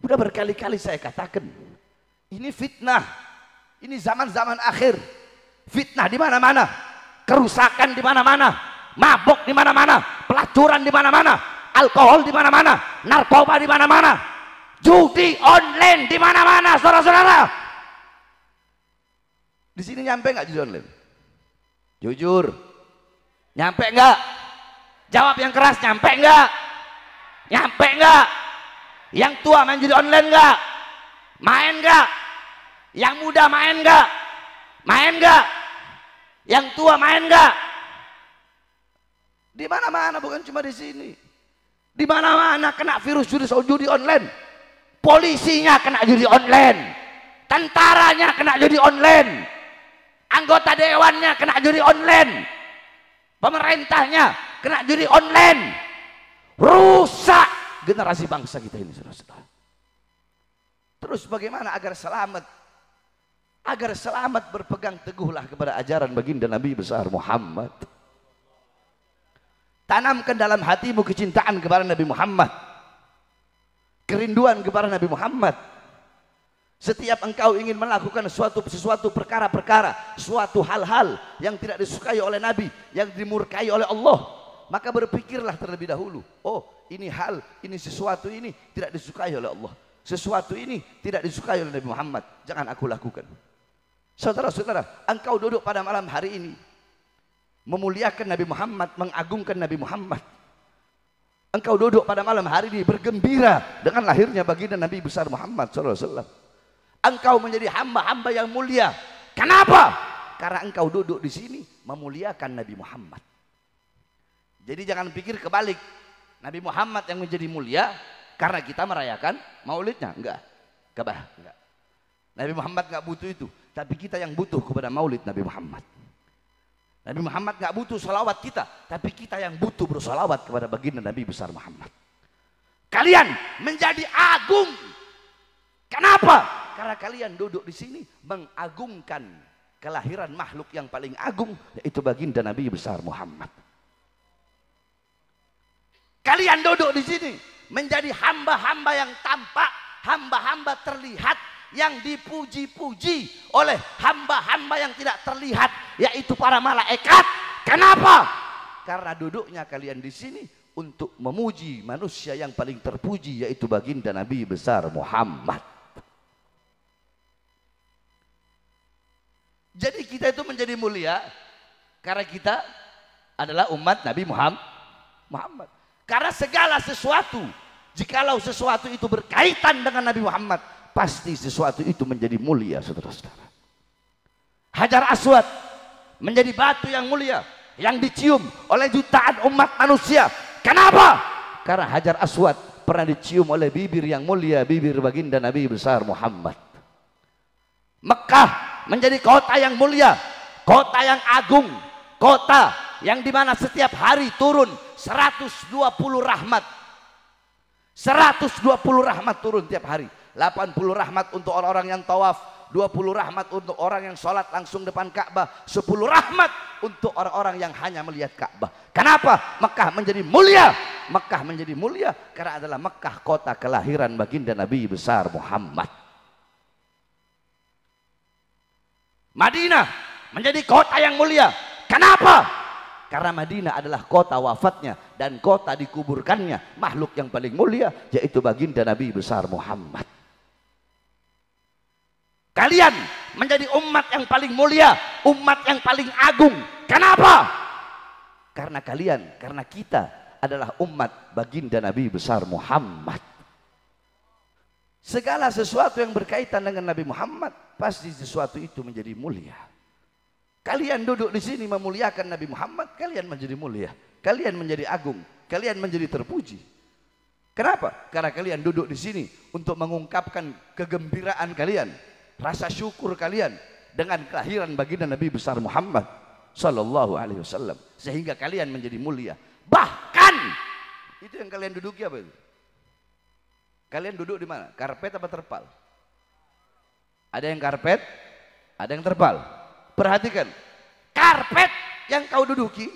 Sudah berkali-kali saya katakan, ini fitnah, ini zaman-zaman akhir. Fitnah di mana-mana, kerusakan di mana-mana, mabuk di mana-mana, pelacuran di mana-mana, alkohol di mana-mana, narkoba di mana-mana, judi online di mana-mana, saudara-saudara. Di sini nyampe nggak judi online? Jujur, nyampe nggak? Jawab yang keras, nyampe nggak? Nyampe nggak? Yang tua main judi online nggak? Main nggak? Yang muda main nggak? Main nggak? Yang tua main nggak? Di mana-mana, bukan cuma di sini. Di mana-mana kena virus judi online. Polisinya kena judi online. Tentaranya kena judi online. Anggota dewannya kena judi online. Pemerintahnya kena judi online. Rusak generasi bangsa kita ini, saudara-saudara. Terus bagaimana agar selamat? Agar selamat, berpegang teguhlah kepada ajaran baginda Nabi besar Muhammad. Tanamkan dalam hatimu kecintaan kepada Nabi Muhammad, kerinduan kepada Nabi Muhammad. Setiap engkau ingin melakukan sesuatu perkara-perkara, suatu hal-hal yang tidak disukai oleh Nabi, yang dimurkai oleh Allah, maka berpikirlah terlebih dahulu, oh ini hal, ini sesuatu ini tidak disukai oleh Allah, sesuatu ini tidak disukai oleh Nabi Muhammad, jangan aku lakukan. Saudara-saudara, engkau duduk pada malam hari ini memuliakan Nabi Muhammad, mengagungkan Nabi Muhammad. Engkau duduk pada malam hari ini bergembira dengan lahirnya baginda Nabi besar Muhammad SAW. Engkau menjadi hamba-hamba yang mulia. Kenapa? Karena engkau duduk di sini memuliakan Nabi Muhammad. Jadi jangan pikir kebalik, Nabi Muhammad yang menjadi mulia karena kita merayakan maulidnya. Enggak. Enggak. Nabi Muhammad enggak butuh itu, tapi kita yang butuh kepada maulid Nabi Muhammad. Nabi Muhammad enggak butuh salawat kita, tapi kita yang butuh bersalawat kepada baginda Nabi besar Muhammad. Kalian menjadi agung. Kenapa? Karena kalian duduk di sini mengagungkan kelahiran makhluk yang paling agung, yaitu baginda Nabi besar Muhammad. Kalian duduk di sini menjadi hamba-hamba yang tampak, hamba-hamba terlihat, yang dipuji-puji oleh hamba-hamba yang tidak terlihat, yaitu para malaikat. Kenapa? Karena duduknya kalian di sini untuk memuji manusia yang paling terpuji, yaitu baginda Nabi besar Muhammad. Jadi kita itu menjadi mulia karena kita adalah umat Nabi Muhammad. Karena segala sesuatu, jikalau sesuatu itu berkaitan dengan Nabi Muhammad, pasti sesuatu itu menjadi mulia, saudara-saudara. Hajar Aswad menjadi batu yang mulia, yang dicium oleh jutaan umat manusia. Kenapa? Karena Hajar Aswad pernah dicium oleh bibir yang mulia, bibir baginda Nabi besar Muhammad. Mekah menjadi kota yang mulia, kota yang agung, kota yang dimana setiap hari turun 120 rahmat. 120 rahmat turun tiap hari. 80 rahmat untuk orang-orang yang tawaf, 20 rahmat untuk orang yang sholat langsung depan Ka'bah, 10 rahmat untuk orang-orang yang hanya melihat Ka'bah. Kenapa? Mekah menjadi mulia. Mekah menjadi mulia karena adalah Mekah kota kelahiran baginda Nabi besar Muhammad. Madinah menjadi kota yang mulia. Kenapa? Karena Madinah adalah kota wafatnya dan kota dikuburkannya makhluk yang paling mulia, yaitu baginda Nabi besar Muhammad. Kalian menjadi umat yang paling mulia, umat yang paling agung. Kenapa? Karena kita adalah umat baginda Nabi besar Muhammad. Segala sesuatu yang berkaitan dengan Nabi Muhammad, pasti sesuatu itu menjadi mulia. Kalian duduk di sini memuliakan Nabi Muhammad, kalian menjadi mulia, kalian menjadi agung, kalian menjadi terpuji. Kenapa? Karena kalian duduk di sini untuk mengungkapkan kegembiraan kalian, rasa syukur kalian dengan kelahiran baginda Nabi besar Muhammad sallallahu alaihi wasallam, sehingga kalian menjadi mulia. Bahkan itu yang kalian duduki apa itu? Kalian duduk di mana? Karpet apa terpal? Ada yang karpet, ada yang terpal. Perhatikan, karpet yang kau duduki,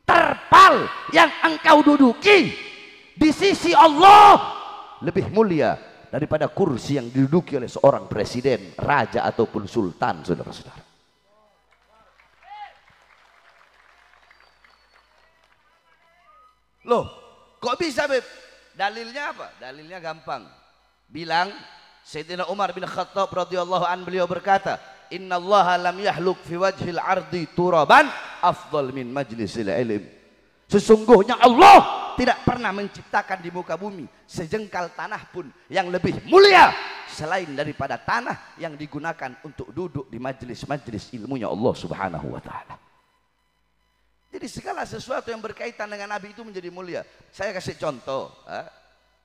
terpal yang engkau duduki, di sisi Allah lebih mulia daripada kursi yang diduduki oleh seorang presiden, raja ataupun sultan, saudara-saudara. Loh, kok bisa, Beb? Dalilnya apa? Dalilnya gampang. Bilang Sayyidina Umar bin Khattab radhiyallahu an, beliau berkata, "Innallaha lam yahluk fi wajhil ardi turaban afdal min majlisil ilm." Sesungguhnya Allah tidak pernah menciptakan di muka bumi sejengkal tanah pun yang lebih mulia selain daripada tanah yang digunakan untuk duduk di majelis-majelis ilmunya Allah Subhanahu wa taala. Jadi segala sesuatu yang berkaitan dengan Nabi itu menjadi mulia. Saya kasih contoh,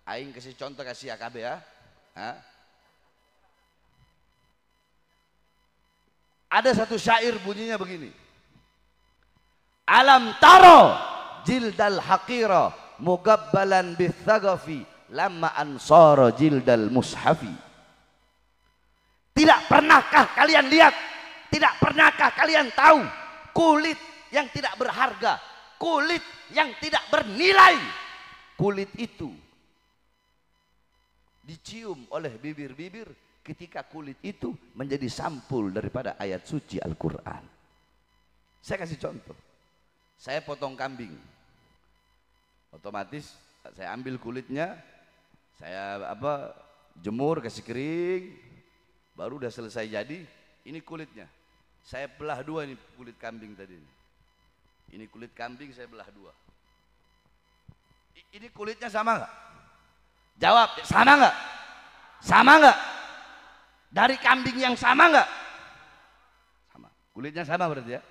aing kasih contoh, kasih AKB ya. Ada satu syair bunyinya begini. Alam taro jildal haqira mugabbalan bithagafi lamma ansara jildal mushafi. Tidak pernahkah kalian lihat, tidak pernahkah kalian tahu kulit yang tidak berharga, kulit yang tidak bernilai, kulit itu dicium oleh bibir-bibir ketika kulit itu menjadi sampul daripada ayat suci Al-Quran. Saya kasih contoh, saya potong kambing, otomatis saya ambil kulitnya, saya jemur, kasih kering, baru udah selesai jadi, ini kulitnya, saya belah dua, ini kulit kambing tadi, ini kulit kambing saya belah dua. Ini kulitnya sama nggak? Jawab, sama nggak? Sama nggak? Dari kambing yang sama nggak? Sama. Kulitnya sama berarti ya.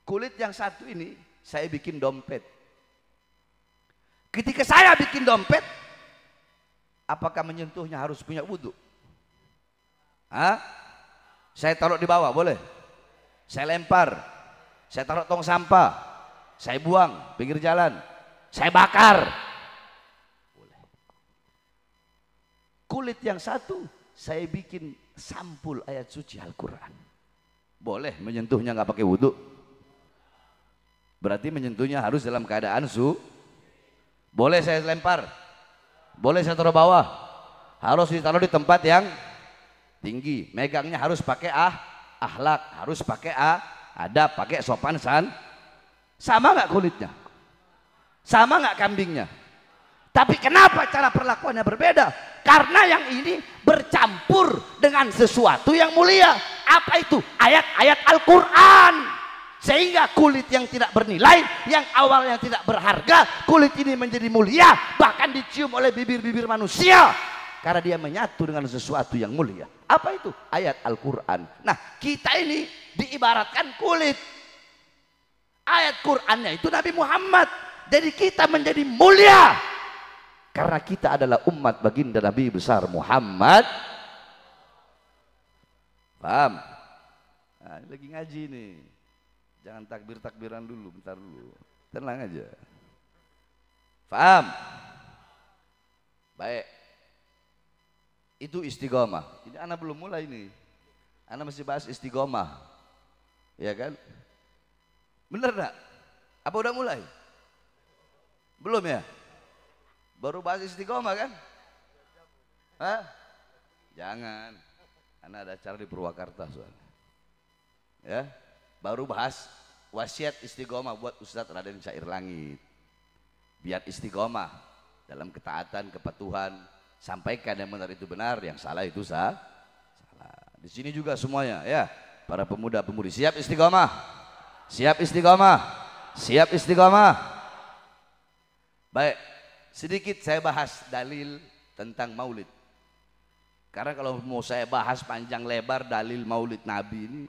Kulit yang satu ini saya bikin dompet. Ketika saya bikin dompet, apakah menyentuhnya harus punya wudhu? Saya taruh di bawah boleh? Saya lempar. Saya taruh tong sampah, saya buang pinggir jalan, saya bakar, boleh. Kulit yang satu saya bikin sampul ayat suci Al-Quran, boleh menyentuhnya nggak pakai wudhu? Berarti menyentuhnya harus dalam keadaan boleh saya lempar, boleh saya taruh bawah, harus ditaruh di tempat yang tinggi, megangnya harus pakai akhlak, harus pakai ada pakai sopan sama nggak kulitnya, sama nggak kambingnya? Tapi kenapa cara perlakuannya berbeda? Karena yang ini bercampur dengan sesuatu yang mulia. Apa itu? Ayat-ayat Al-Quran. Sehingga kulit yang tidak bernilai, yang awalnya tidak berharga, kulit ini menjadi mulia, bahkan dicium oleh bibir-bibir manusia karena dia menyatu dengan sesuatu yang mulia. Apa itu? Ayat Al-Quran. Nah, kita ini diibaratkan kulit. Ayat Qurannya itu Nabi Muhammad. Jadi kita menjadi mulia karena kita adalah umat baginda Nabi besar Muhammad. Paham? Nah, ini lagi ngaji nih. Jangan takbir-takbiran dulu, bentar dulu. Tenang aja. Paham? Baik. Itu istiqomah. Ini anak belum mulai nih. Anak masih bahas istiqomah. Ya kan? Bener gak? Apa udah mulai? Belum ya? Baru bahas istiqomah kan? Jangan. Anak ada acara di Purwakarta soalnya. Ya, baru bahas wasiat istiqomah buat Ustadz Raden Syair Langit. Biar istiqomah dalam ketaatan, kepatuhan. Sampaikan yang benar itu benar, yang salah itu salah. Di sini juga semuanya ya, para pemuda-pemudi siap istiqomah, siap istiqomah, siap istiqomah. Baik, sedikit saya bahas dalil tentang maulid. Karena kalau mau saya bahas panjang lebar dalil maulid Nabi ini,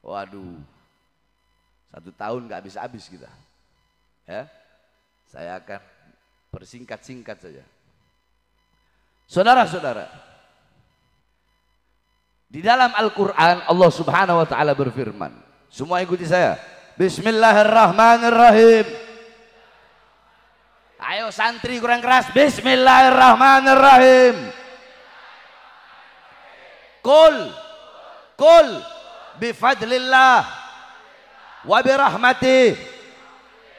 waduh, 1 tahun nggak habis-habis kita. Ya, saya akan persingkat-singkat saja. Saudara-saudara, di dalam Al-Quran Allah Subhanahu wa Ta'ala berfirman, semua ikuti saya. Bismillahirrahmanirrahim. Ayo santri kurang keras. Bismillahirrahmanirrahim. Kul bifadlillah wa birahmatih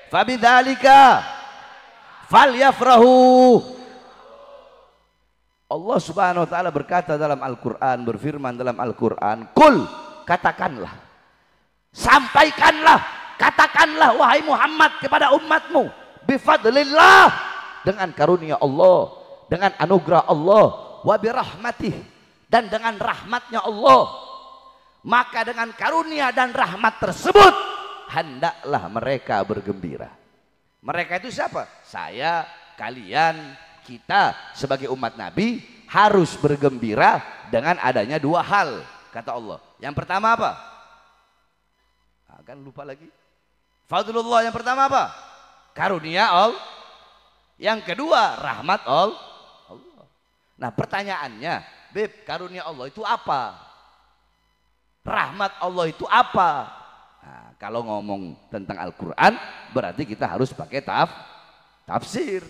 fabidzalika falyafrahu. Allah Subhanahu wa taala berkata dalam Al-Qur'an, berfirman dalam Al-Qur'an, "Qul," katakanlah, sampaikanlah, katakanlah wahai Muhammad kepada umatmu, "Bifadlillah," dengan karunia Allah, dengan anugerah Allah, "wa birahmatih," dan dengan rahmatnya Allah, maka dengan karunia dan rahmat tersebut hendaklah mereka bergembira. Mereka itu siapa? Saya, kalian, kita sebagai umat Nabi harus bergembira dengan adanya dua hal, kata Allah. Yang pertama apa? Nah, kan lupa lagi. Fadlullah, yang pertama apa? Karunia Allah. Yang kedua rahmat Allah. Nah pertanyaannya, Beb, karunia Allah itu apa? Rahmat Allah itu apa? Nah, kalau ngomong tentang Al-Quran berarti kita harus pakai tafsir.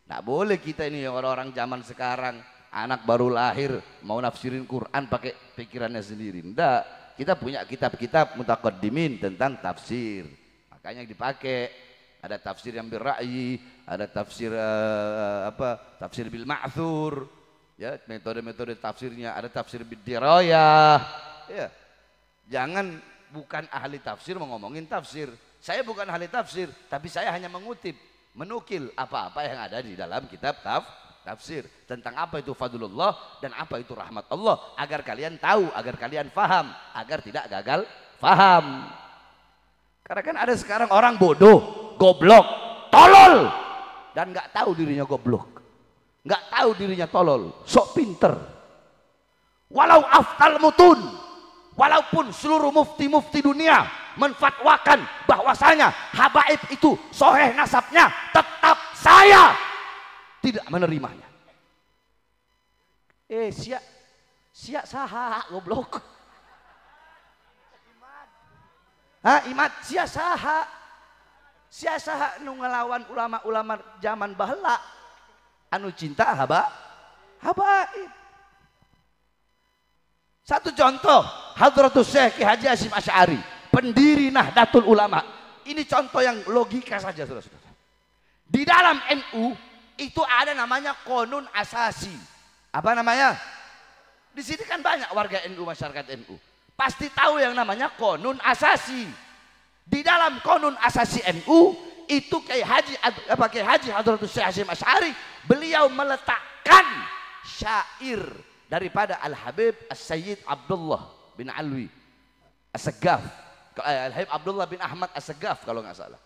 Nggak boleh kita ini orang-orang zaman sekarang, anak baru lahir mau nafsirin Quran pakai pikirannya sendiri. Enggak, kita punya kitab-kitab mutaqaddimin tentang tafsir, makanya dipakai. Ada tafsir yang birra'yi, ada tafsir tafsir bil ma'thur, ya, metode-metode tafsirnya, ada tafsir bidirayah, ya. Jangan bukan ahli tafsir mau ngomongin tafsir. Saya bukan ahli tafsir, tapi saya hanya mengutip, menukil apa-apa yang ada di dalam kitab tafsir tentang apa itu fadlullah dan apa itu rahmat Allah, agar kalian tahu, agar kalian faham, agar tidak gagal faham. Karena kan ada sekarang orang bodoh, goblok, tolol, dan nggak tahu dirinya goblok, nggak tahu dirinya tolol, sok pinter. Walau aftal mutun, walaupun seluruh mufti-mufti dunia menfatwakan bahwasanya habaib itu soheh nasabnya, tetap saya tidak menerimanya. Siap saha goblok. Imat sia saha nu ngelawan ulama-ulama zaman baheula anu cinta habaib. Satu contoh, Hadratus Syekh Ki Haji Hasyim Asy'ari, pendiri Nahdlatul Ulama. Ini contoh yang logika saja, saudara-saudara. Di dalam NU itu ada namanya konun asasi. Apa namanya? Di sini kan banyak warga NU, masyarakat NU. Pasti tahu yang namanya konun asasi. Di dalam konun asasi NU itu Kiai Haji Hadratus Syekh Hasyim Asy'ari, beliau meletakkan syair daripada Al-Habib As-Sayyid Abdullah bin Alwi As-Saggaf, Al-Habib Abdullah bin Ahmad As-Saggaf kalau nggak salah.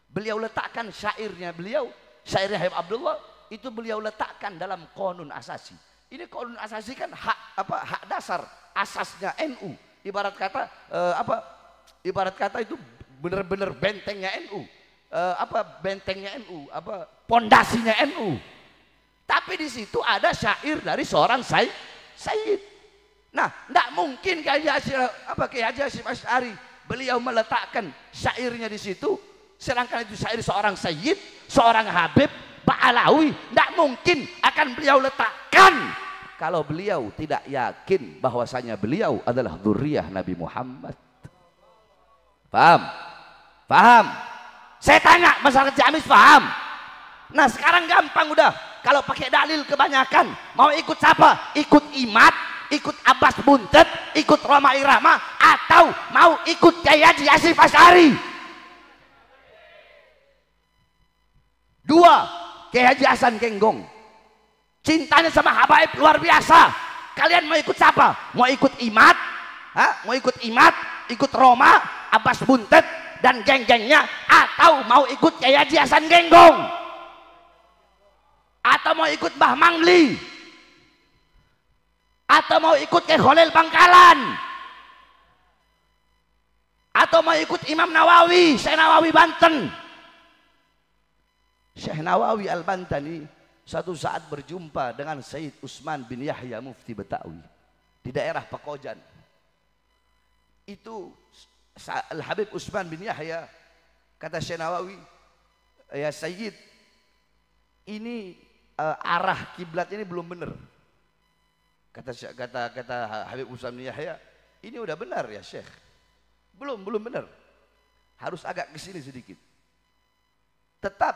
Beliau letakkan syairnya syairnya Habib Abdullah itu beliau letakkan dalam konun asasi. Ini konun asasi kan hak dasar asasnya NU. Ibarat kata itu benar-benar bentengnya NU. Bentengnya NU, pondasinya NU. Tapi di situ ada syair dari seorang Sayyid. Nah, tidak mungkin Kiai Haji Hasyim Asy'ari beliau meletakkan syairnya di situ, sedangkan itu syair seorang Sayyid, seorang Habib Ba'alawi. Tidak mungkin akan beliau letakkan kalau beliau tidak yakin bahwasanya beliau adalah dzurriyyah Nabi Muhammad. Paham? Paham? Saya tanya masyarakat Ciamis paham? Nah sekarang gampang udah, kalau pakai dalil kebanyakan mau ikut siapa? Ikut Imat, ikut Abbas Buntet, ikut Roma Irama, atau mau ikut Kiai Haji Hasyim Asy'ari. Dua, Kiai Haji Hasan Genggong cintanya sama habaib luar biasa. Kalian mau ikut siapa? Mau ikut Imat? Mau ikut Imat, ikut Roma, Abbas Buntet dan geng-gengnya, atau mau ikut Kiai Haji Hasan Genggong? Atau mau ikut Mbah Mangli? Atau mau ikut Kiai Khalil Bangkalan? Atau mau ikut Imam Nawawi, Syekh Nawawi Banten? Syekh Nawawi Al-Bantani satu saat berjumpa dengan Sayyid Utsman bin Yahya Mufti Betawi di daerah Pekojan. Itu Al-Habib Utsman bin Yahya, kata Syekh Nawawi, "Ya Sayyid, ini arah kiblat ini belum benar." Kata Habib Utsman bin Yahya, "Ini udah benar ya Syekh." Belum benar. Harus agak ke sini sedikit. Tetap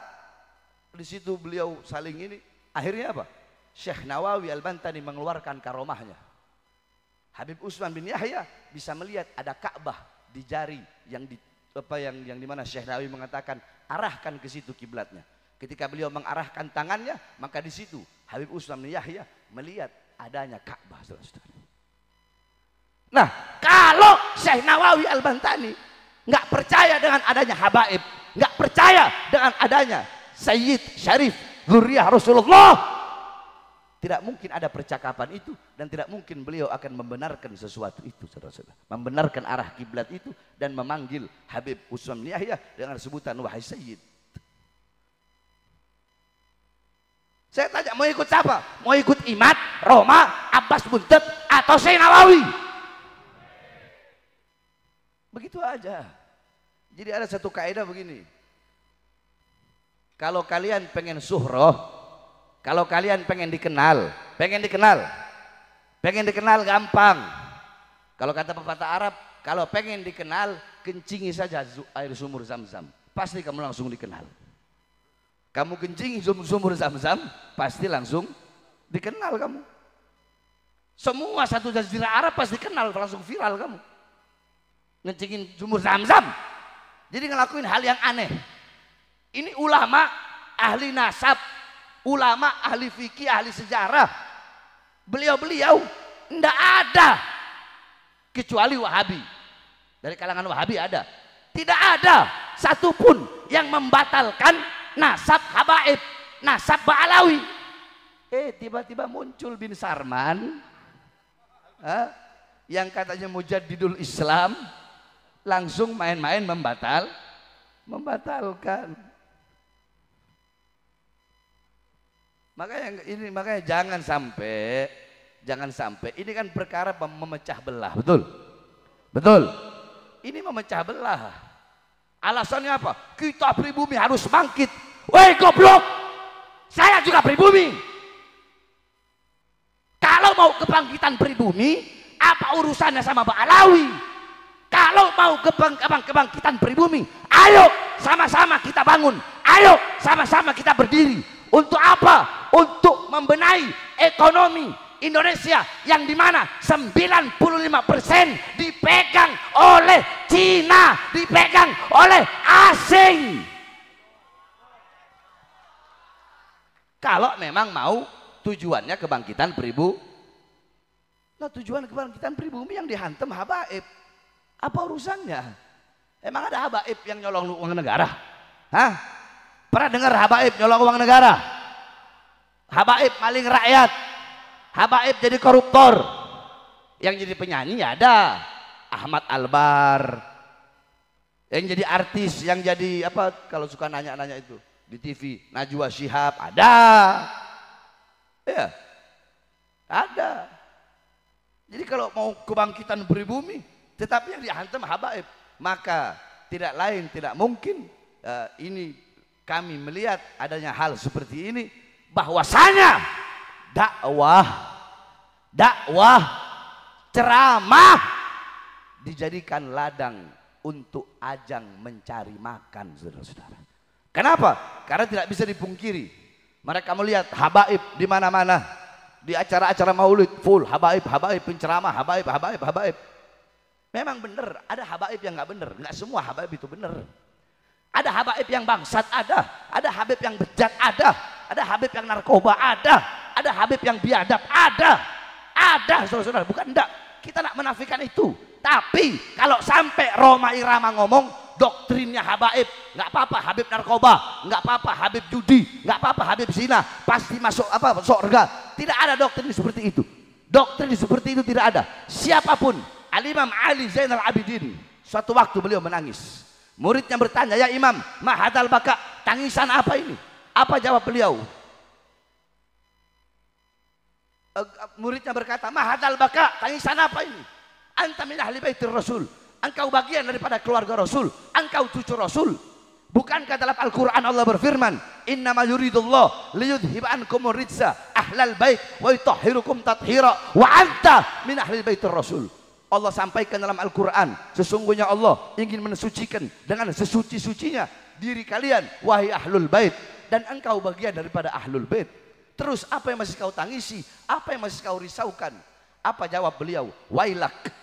di situ beliau saling ini, akhirnya apa? Syekh Nawawi Al-Bantani mengeluarkan karomahnya. Habib Utsman bin Yahya bisa melihat ada Ka'bah di jari yang di mana Syekh Nawawi mengatakan arahkan ke situ kiblatnya. Ketika beliau mengarahkan tangannya, maka di situ Habib Utsman bin Yahya melihat adanya Ka'bah, saudara-saudara. Nah, kalau Syekh Nawawi Al-Bantani nggak percaya dengan adanya habaib, nggak percaya dengan adanya Sayyid Syarif Dzurriyyah Rasulullah, tidak mungkin ada percakapan itu dan tidak mungkin beliau akan membenarkan sesuatu itu, saudara-saudara. Membenarkan arah kiblat itu dan memanggil Habib Utsman bin Yahya dengan sebutan wahai Sayyid. Saya tanya, mau ikut siapa? Mau ikut Imad, Roma, Abbas Buntet, atau Syekh Nawawi? Begitu aja. Jadi ada satu kaidah begini. Kalau kalian pengen suhroh, kalau kalian pengen dikenal gampang. Kalau kata pepatah Arab, kalau pengen dikenal, kencingi saja air sumur Zam-Zam, pasti kamu langsung dikenal. Kamu kencingi sumur Zam-Zam, pasti langsung dikenal kamu. Semua satu jazirah Arab pasti kenal, langsung viral kamu. Ngencingin sumur Zam-Zam. Jadi ngelakuin hal yang aneh. Ini ulama ahli nasab, ulama ahli fikih, ahli sejarah. Beliau-beliau enggak ada kecuali Wahabi. Dari kalangan Wahabi ada. Tidak ada satupun yang membatalkan nasab habaib, nasab Ba'alawi. Tiba-tiba muncul bin Sarman, yang katanya mujaddidul Islam, langsung main-main membatalkan. Makanya jangan sampai ini kan perkara memecah belah, betul. Ini memecah belah. Alasannya apa? Kita pribumi harus bangkit. Woi goblok, saya juga pribumi. Kalau mau kebangkitan pribumi, apa urusannya sama Ba'alawi? Kalau mau kebangkitan pribumi, ayo sama-sama kita bangun, ayo sama-sama kita berdiri. Untuk apa? Untuk membenahi ekonomi Indonesia yang dimana 95% dipegang oleh Cina, dipegang oleh asing. Kalau memang mau tujuannya kebangkitan pribumi, nah tujuan kebangkitan pribumi yang dihantam habaib, apa urusannya? Emang ada habaib yang nyolong uang negara? Hah? Pernah dengar habaib nyolong uang negara? Habaib maling rakyat, habaib jadi koruptor. Yang jadi penyanyi ada Ahmad Albar, yang jadi artis, yang jadi apa kalau suka nanya-nanya itu di TV, Najwa Shihab, ada ya, ada. Jadi kalau mau kebangkitan pribumi tetapi yang dihantam habaib, maka tidak lain tidak mungkin ini kami melihat adanya hal seperti ini, bahwasanya dakwah ceramah dijadikan ladang untuk ajang mencari makan, saudara-saudara. Kenapa? Karena tidak bisa dipungkiri, mereka melihat habaib di mana-mana, di acara-acara maulid full habaib penceramah, habaib. Memang benar, ada habaib yang nggak benar, nggak semua habaib itu benar. Ada habaib yang bangsat, ada habib yang bejat, ada habib yang narkoba, ada habib yang biadab, ada saudara-saudara, bukan enggak, kita nak menafikan itu. Tapi kalau sampai Roma Irama ngomong doktrinnya habaib, nggak apa-apa habib narkoba, nggak apa-apa habib judi, nggak apa-apa habib zina, pasti masuk surga. Tidak ada doktrin seperti itu. Doktrin seperti itu tidak ada. Siapapun, Al-Imam Ali Zainal Abidin, suatu waktu beliau menangis. Muridnya bertanya, ya Imam, mahadal baka, tangisan apa ini? Apa jawab beliau? Muridnya berkata, mahadal baka, tangisan apa ini? Anta min ahli baitir Rasul, engkau bagian daripada keluarga Rasul, engkau cucu Rasul. Bukankah dalam Al-Quran Allah berfirman, innama yuridullah liyudhiba ankumur rijsa ahlal bait wa yutahhirukum tathira wa anta min ahli baitir Rasul. Allah sampaikan dalam Al-Quran, sesungguhnya Allah ingin mensucikan dengan sesuci-sucinya diri kalian, wahai ahlul bait, dan engkau bagian daripada ahlul bait. Terus apa yang masih kau tangisi? Apa yang masih kau risaukan? Apa jawab beliau? Wailak,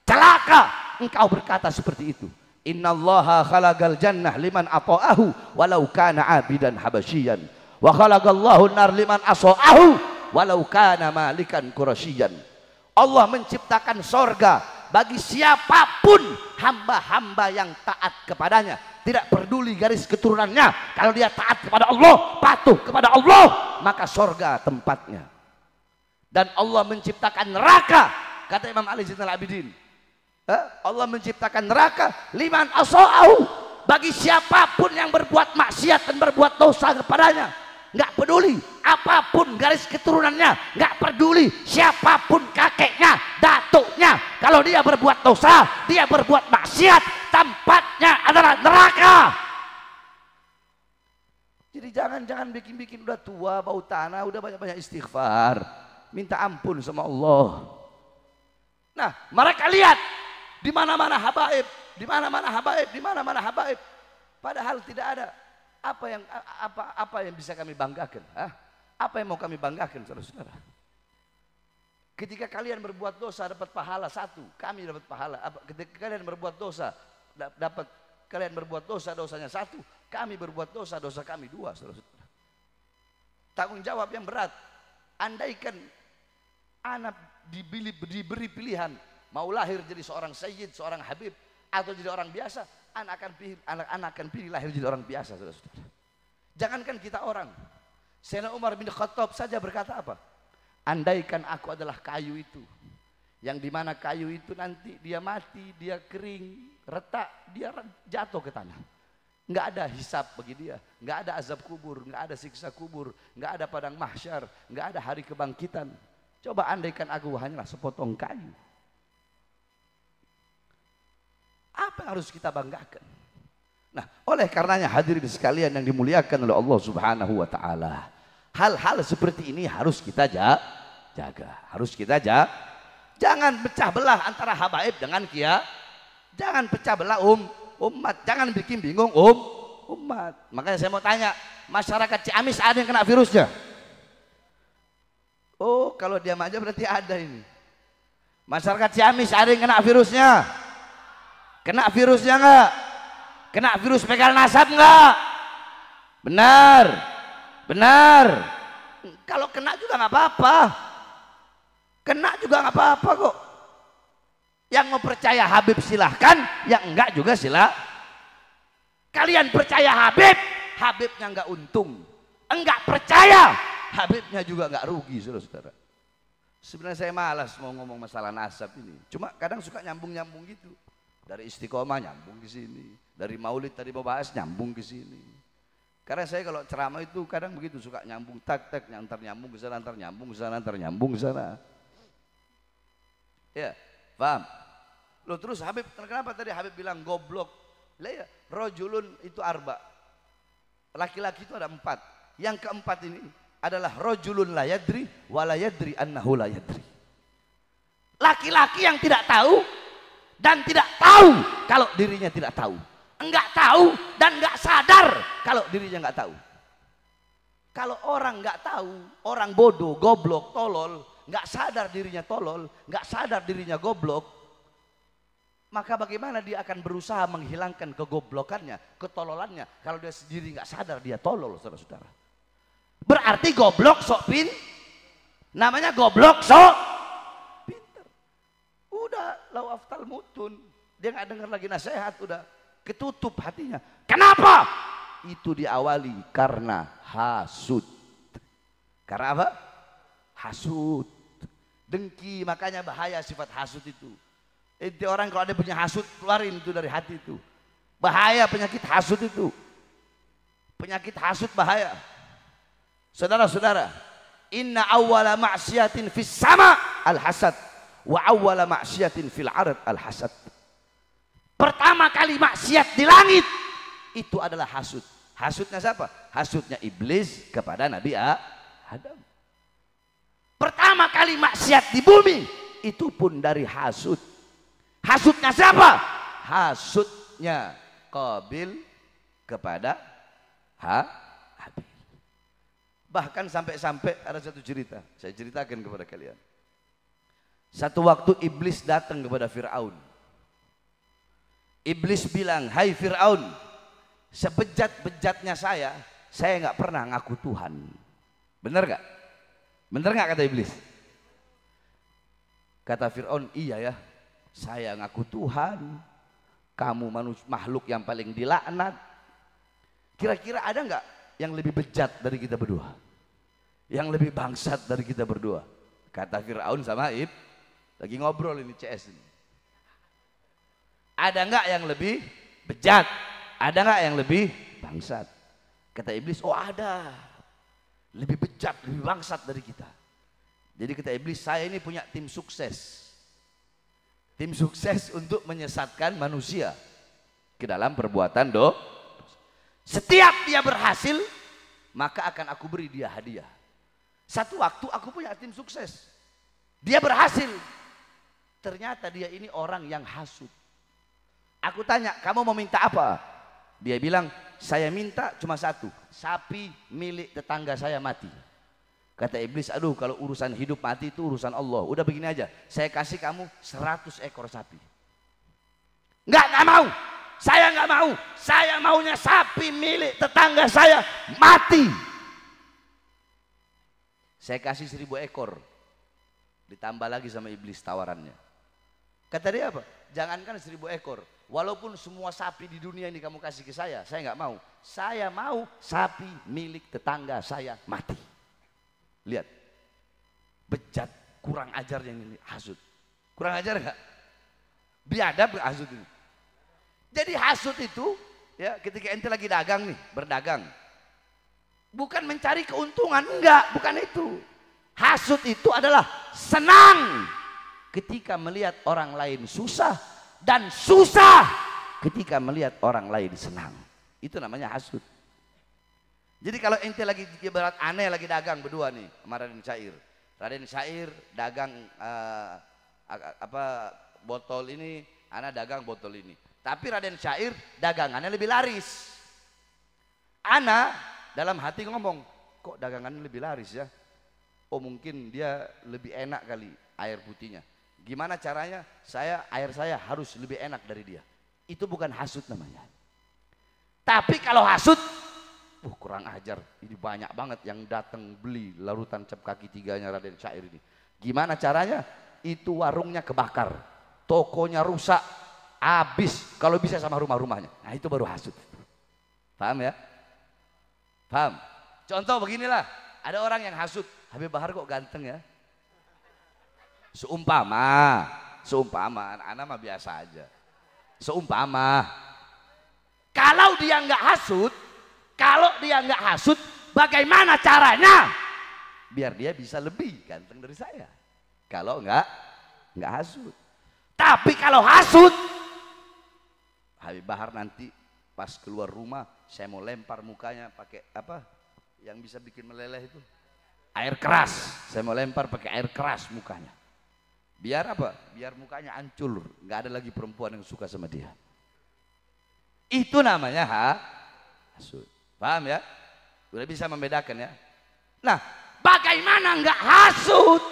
celaka engkau berkata seperti itu. Innallaha khalaqal jannah liman ata'ahu walau kana abidan habasyian wa khalaqallahu nar liman asa'ahu walau kana malikan qurasyian. Allah menciptakan sorga bagi siapapun hamba-hamba yang taat kepadanya, tidak peduli garis keturunannya. Kalau dia taat kepada Allah, patuh kepada Allah, maka sorga tempatnya. Dan Allah menciptakan neraka, kata Imam Ali Zainal Abidin, Allah menciptakan neraka liman asa'ahu, bagi siapapun yang berbuat maksiat dan berbuat dosa kepadanya. Nggak peduli apapun garis keturunannya, nggak peduli siapapun kakeknya, datuknya. Kalau dia berbuat dosa, dia berbuat maksiat, tempatnya adalah neraka. Jadi jangan bikin-bikin, udah tua, bau tanah, udah banyak-banyak istighfar, minta ampun sama Allah. Nah, mereka lihat di mana-mana habaib, di mana-mana habaib, di mana-mana habaib, padahal tidak ada. Apa yang bisa kami banggakan? Apa yang mau kami banggakan, saudara-saudara? Ketika kalian berbuat dosa dapat pahala satu, kami dapat pahala. Ketika kalian berbuat dosa kalian berbuat dosa, dosanya satu, kami berbuat dosa, dosa kami dua, saudara-saudara. Tanggung jawab yang berat. Andaikan anak diberi pilihan, mau lahir jadi seorang sayyid, seorang habib, atau jadi orang biasa, anak akan pilih lahir jadi orang biasa, saudara-saudara. Jangankan kita orang, Sayyidina Umar bin Khattab saja berkata apa? Andaikan aku adalah kayu itu, yang dimana kayu itu nanti dia mati, dia kering, retak, dia jatuh ke tanah. Nggak ada hisab bagi dia, nggak ada azab kubur, nggak ada siksa kubur, nggak ada padang mahsyar, nggak ada hari kebangkitan. Coba andaikan aku hanyalah sepotong kayu. Apa yang harus kita banggakan? Nah, oleh karenanya hadirin sekalian yang dimuliakan oleh Allah Subhanahu wa taala, hal-hal seperti ini harus kita jaga, harus kita jaga. Jangan pecah belah antara habaib dengan kia. Jangan pecah belah umat, jangan bikin bingung umat. Makanya saya mau tanya, masyarakat Ciamis ada yang kena virusnya? Oh, kalau diam aja berarti ada ini. Masyarakat Ciamis ada yang kena virusnya? Kena virusnya enggak? Kena virus pegal nasab enggak? Benar, benar. Kalau kena juga nggak apa-apa. Kena juga nggak apa-apa kok. Yang mau percaya Habib silahkan, yang enggak juga silah. Kalian percaya Habib, Habibnya enggak untung. Enggak percaya, Habibnya juga enggak rugi, saudara-saudara. Sebenarnya saya malas mau ngomong masalah nasab ini. Cuma kadang suka nyambung-nyambung gitu. Dari istiqomah nyambung ke sini, dari maulid tadi mau bahas nyambung ke sini. Karena saya kalau ceramah itu kadang begitu, suka nyambung tak nyantar nyambung ke sana, antar nyambung ke sana, antar nyambung ke sana. Ya, paham? Loh, terus Habib, kenapa tadi Habib bilang goblok? Lah ya, rojulun itu arba. Laki-laki itu ada 4. Yang keempat ini adalah rojulun la yadri wa la yadri annahu la yadri. Laki-laki yang tidak tahu dan tidak tahu kalau dirinya tidak tahu, enggak tahu dan enggak sadar kalau dirinya enggak tahu. Kalau orang enggak tahu, orang bodoh, goblok, tolol, enggak sadar dirinya tolol, enggak sadar dirinya goblok, maka bagaimana dia akan berusaha menghilangkan kegoblokannya, ketololannya, kalau dia sendiri enggak sadar dia tolol, saudara-saudara. Berarti goblok sok namanya goblok sok lau aftal mutun, dia nggak dengar lagi nasihat, udah ketutup hatinya. Kenapa? Itu diawali karena hasud. Karena apa? Hasud, dengki. Makanya bahaya sifat hasud itu. Itu orang kalau ada punya hasud, keluarin itu dari hati itu. Bahaya penyakit hasud itu. Penyakit hasud bahaya. Saudara-saudara, inna awwala ma'siyatin fis sama al hasad wa awwala maksiatin fil arad al hasad. Pertama kali maksiat di langit itu adalah hasud. Hasudnya siapa? Hasudnya iblis kepada Nabi Adam. Pertama kali maksiat di bumi itu pun dari hasud. Hasudnya siapa? Hasudnya Qabil kepada Habil. Bahkan sampai-sampai ada satu cerita, saya ceritakan kepada kalian. Satu waktu iblis datang kepada Fir'aun. Iblis bilang, hai Fir'aun, sebejat-bejatnya saya nggak pernah ngaku Tuhan. Benar nggak? Benar nggak kata iblis? Kata Fir'aun, iya ya, saya ngaku Tuhan. Kamu makhluk yang paling dilaknat. Kira-kira ada nggak yang lebih bejat dari kita berdua? Yang lebih bangsat dari kita berdua? Kata Fir'aun sama lagi ngobrol ini CS ini. Ada nggak yang lebih bejat? Ada nggak yang lebih bangsat? Kata iblis, oh ada. Lebih bejat, lebih bangsat dari kita. Jadi kata iblis, saya ini punya tim sukses. Tim sukses untuk menyesatkan manusia ke dalam perbuatan dosa. Setiap dia berhasil, maka akan aku beri dia hadiah. Satu waktu aku punya tim sukses. Dia berhasil. Ternyata dia ini orang yang hasut. Aku tanya, kamu mau minta apa? Dia bilang, saya minta cuma satu. Sapi milik tetangga saya mati. Kata iblis, aduh kalau urusan hidup mati itu urusan Allah. Udah begini aja, saya kasih kamu 100 ekor sapi. Nggak mau. Saya nggak mau. Saya maunya sapi milik tetangga saya mati. Saya kasih 1000 ekor. Ditambah lagi sama iblis tawarannya. Kata dia apa? Jangankan 1000 ekor. Walaupun semua sapi di dunia ini kamu kasih ke saya nggak mau. Saya mau sapi milik tetangga saya mati. Lihat. Bejat, kurang ajar yang ini, hasut. Kurang ajar nggak? Biadab nggak hasut ini? Jadi hasut itu, ya ketika ente lagi dagang nih, berdagang. Bukan mencari keuntungan, enggak, bukan itu. Hasut itu adalah senang ketika melihat orang lain susah dan susah ketika melihat orang lain senang. Itu namanya hasut. Jadi kalau ente lagi berat aneh lagi dagang berdua nih sama Raden Syair. Raden Syair dagang botol ini, ana dagang botol ini. Tapi Raden Syair dagangannya lebih laris. Ana dalam hati ngomong, kok dagangannya lebih laris ya? Oh mungkin dia lebih enak kali air putihnya. Gimana caranya? Air saya harus lebih enak dari dia. Itu bukan hasut namanya. Tapi kalau hasut, kurang ajar. Ini banyak banget yang datang beli larutan cap kaki 3-nya Raden Syair ini. Gimana caranya? Itu warungnya kebakar, tokonya rusak, habis kalau bisa sama rumah-rumahnya. Nah itu baru hasut. Paham ya? Paham? Contoh beginilah, ada orang yang hasut, Habib Bahar kok ganteng ya? Seumpama, anak mah biasa aja. Seumpama, kalau dia nggak hasut, bagaimana caranya? Biar dia bisa lebih ganteng dari saya. Kalau nggak hasut. Tapi kalau hasut, Habib Bahar nanti pas keluar rumah, saya mau lempar mukanya pakai apa? Yang bisa bikin meleleh itu? Air keras. Saya mau lempar pakai air keras mukanya. Biar apa? Biar mukanya hancur, nggak ada lagi perempuan yang suka sama dia. Itu namanya hasut. Paham ya? Udah bisa membedakan ya? Nah, bagaimana nggak hasut?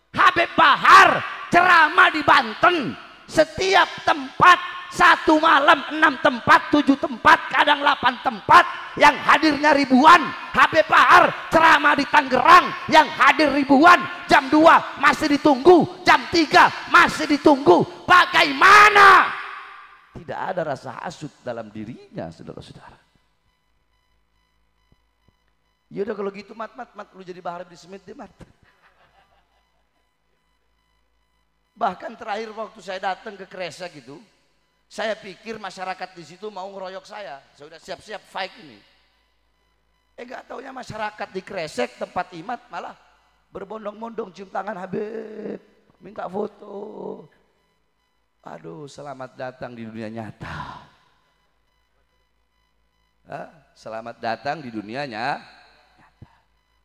Habib Bahar ceramah di Banten, setiap tempat 1 malam 6 tempat, 7 tempat, kadang 8 tempat, yang hadirnya ribuan. Habib Bahar ceramah di Tangerang, yang hadir ribuan. Jam 2 masih ditunggu, jam 3 masih ditunggu. Bagaimana? Tidak ada rasa hasut dalam dirinya, saudara-saudara. Yaudah kalau gitu mat, lu jadi Bahar bin Smith deh mat. Bahkan terakhir waktu saya datang ke Kresek gitu, saya pikir masyarakat di situ mau ngeroyok saya. Saya udah siap-siap fight ini. Gak taunya masyarakat di Kresek tempat imat malah berbondong-bondong cium tangan Habib, minta foto. Aduh, selamat datang di dunia nyata. Selamat datang di dunia nyata.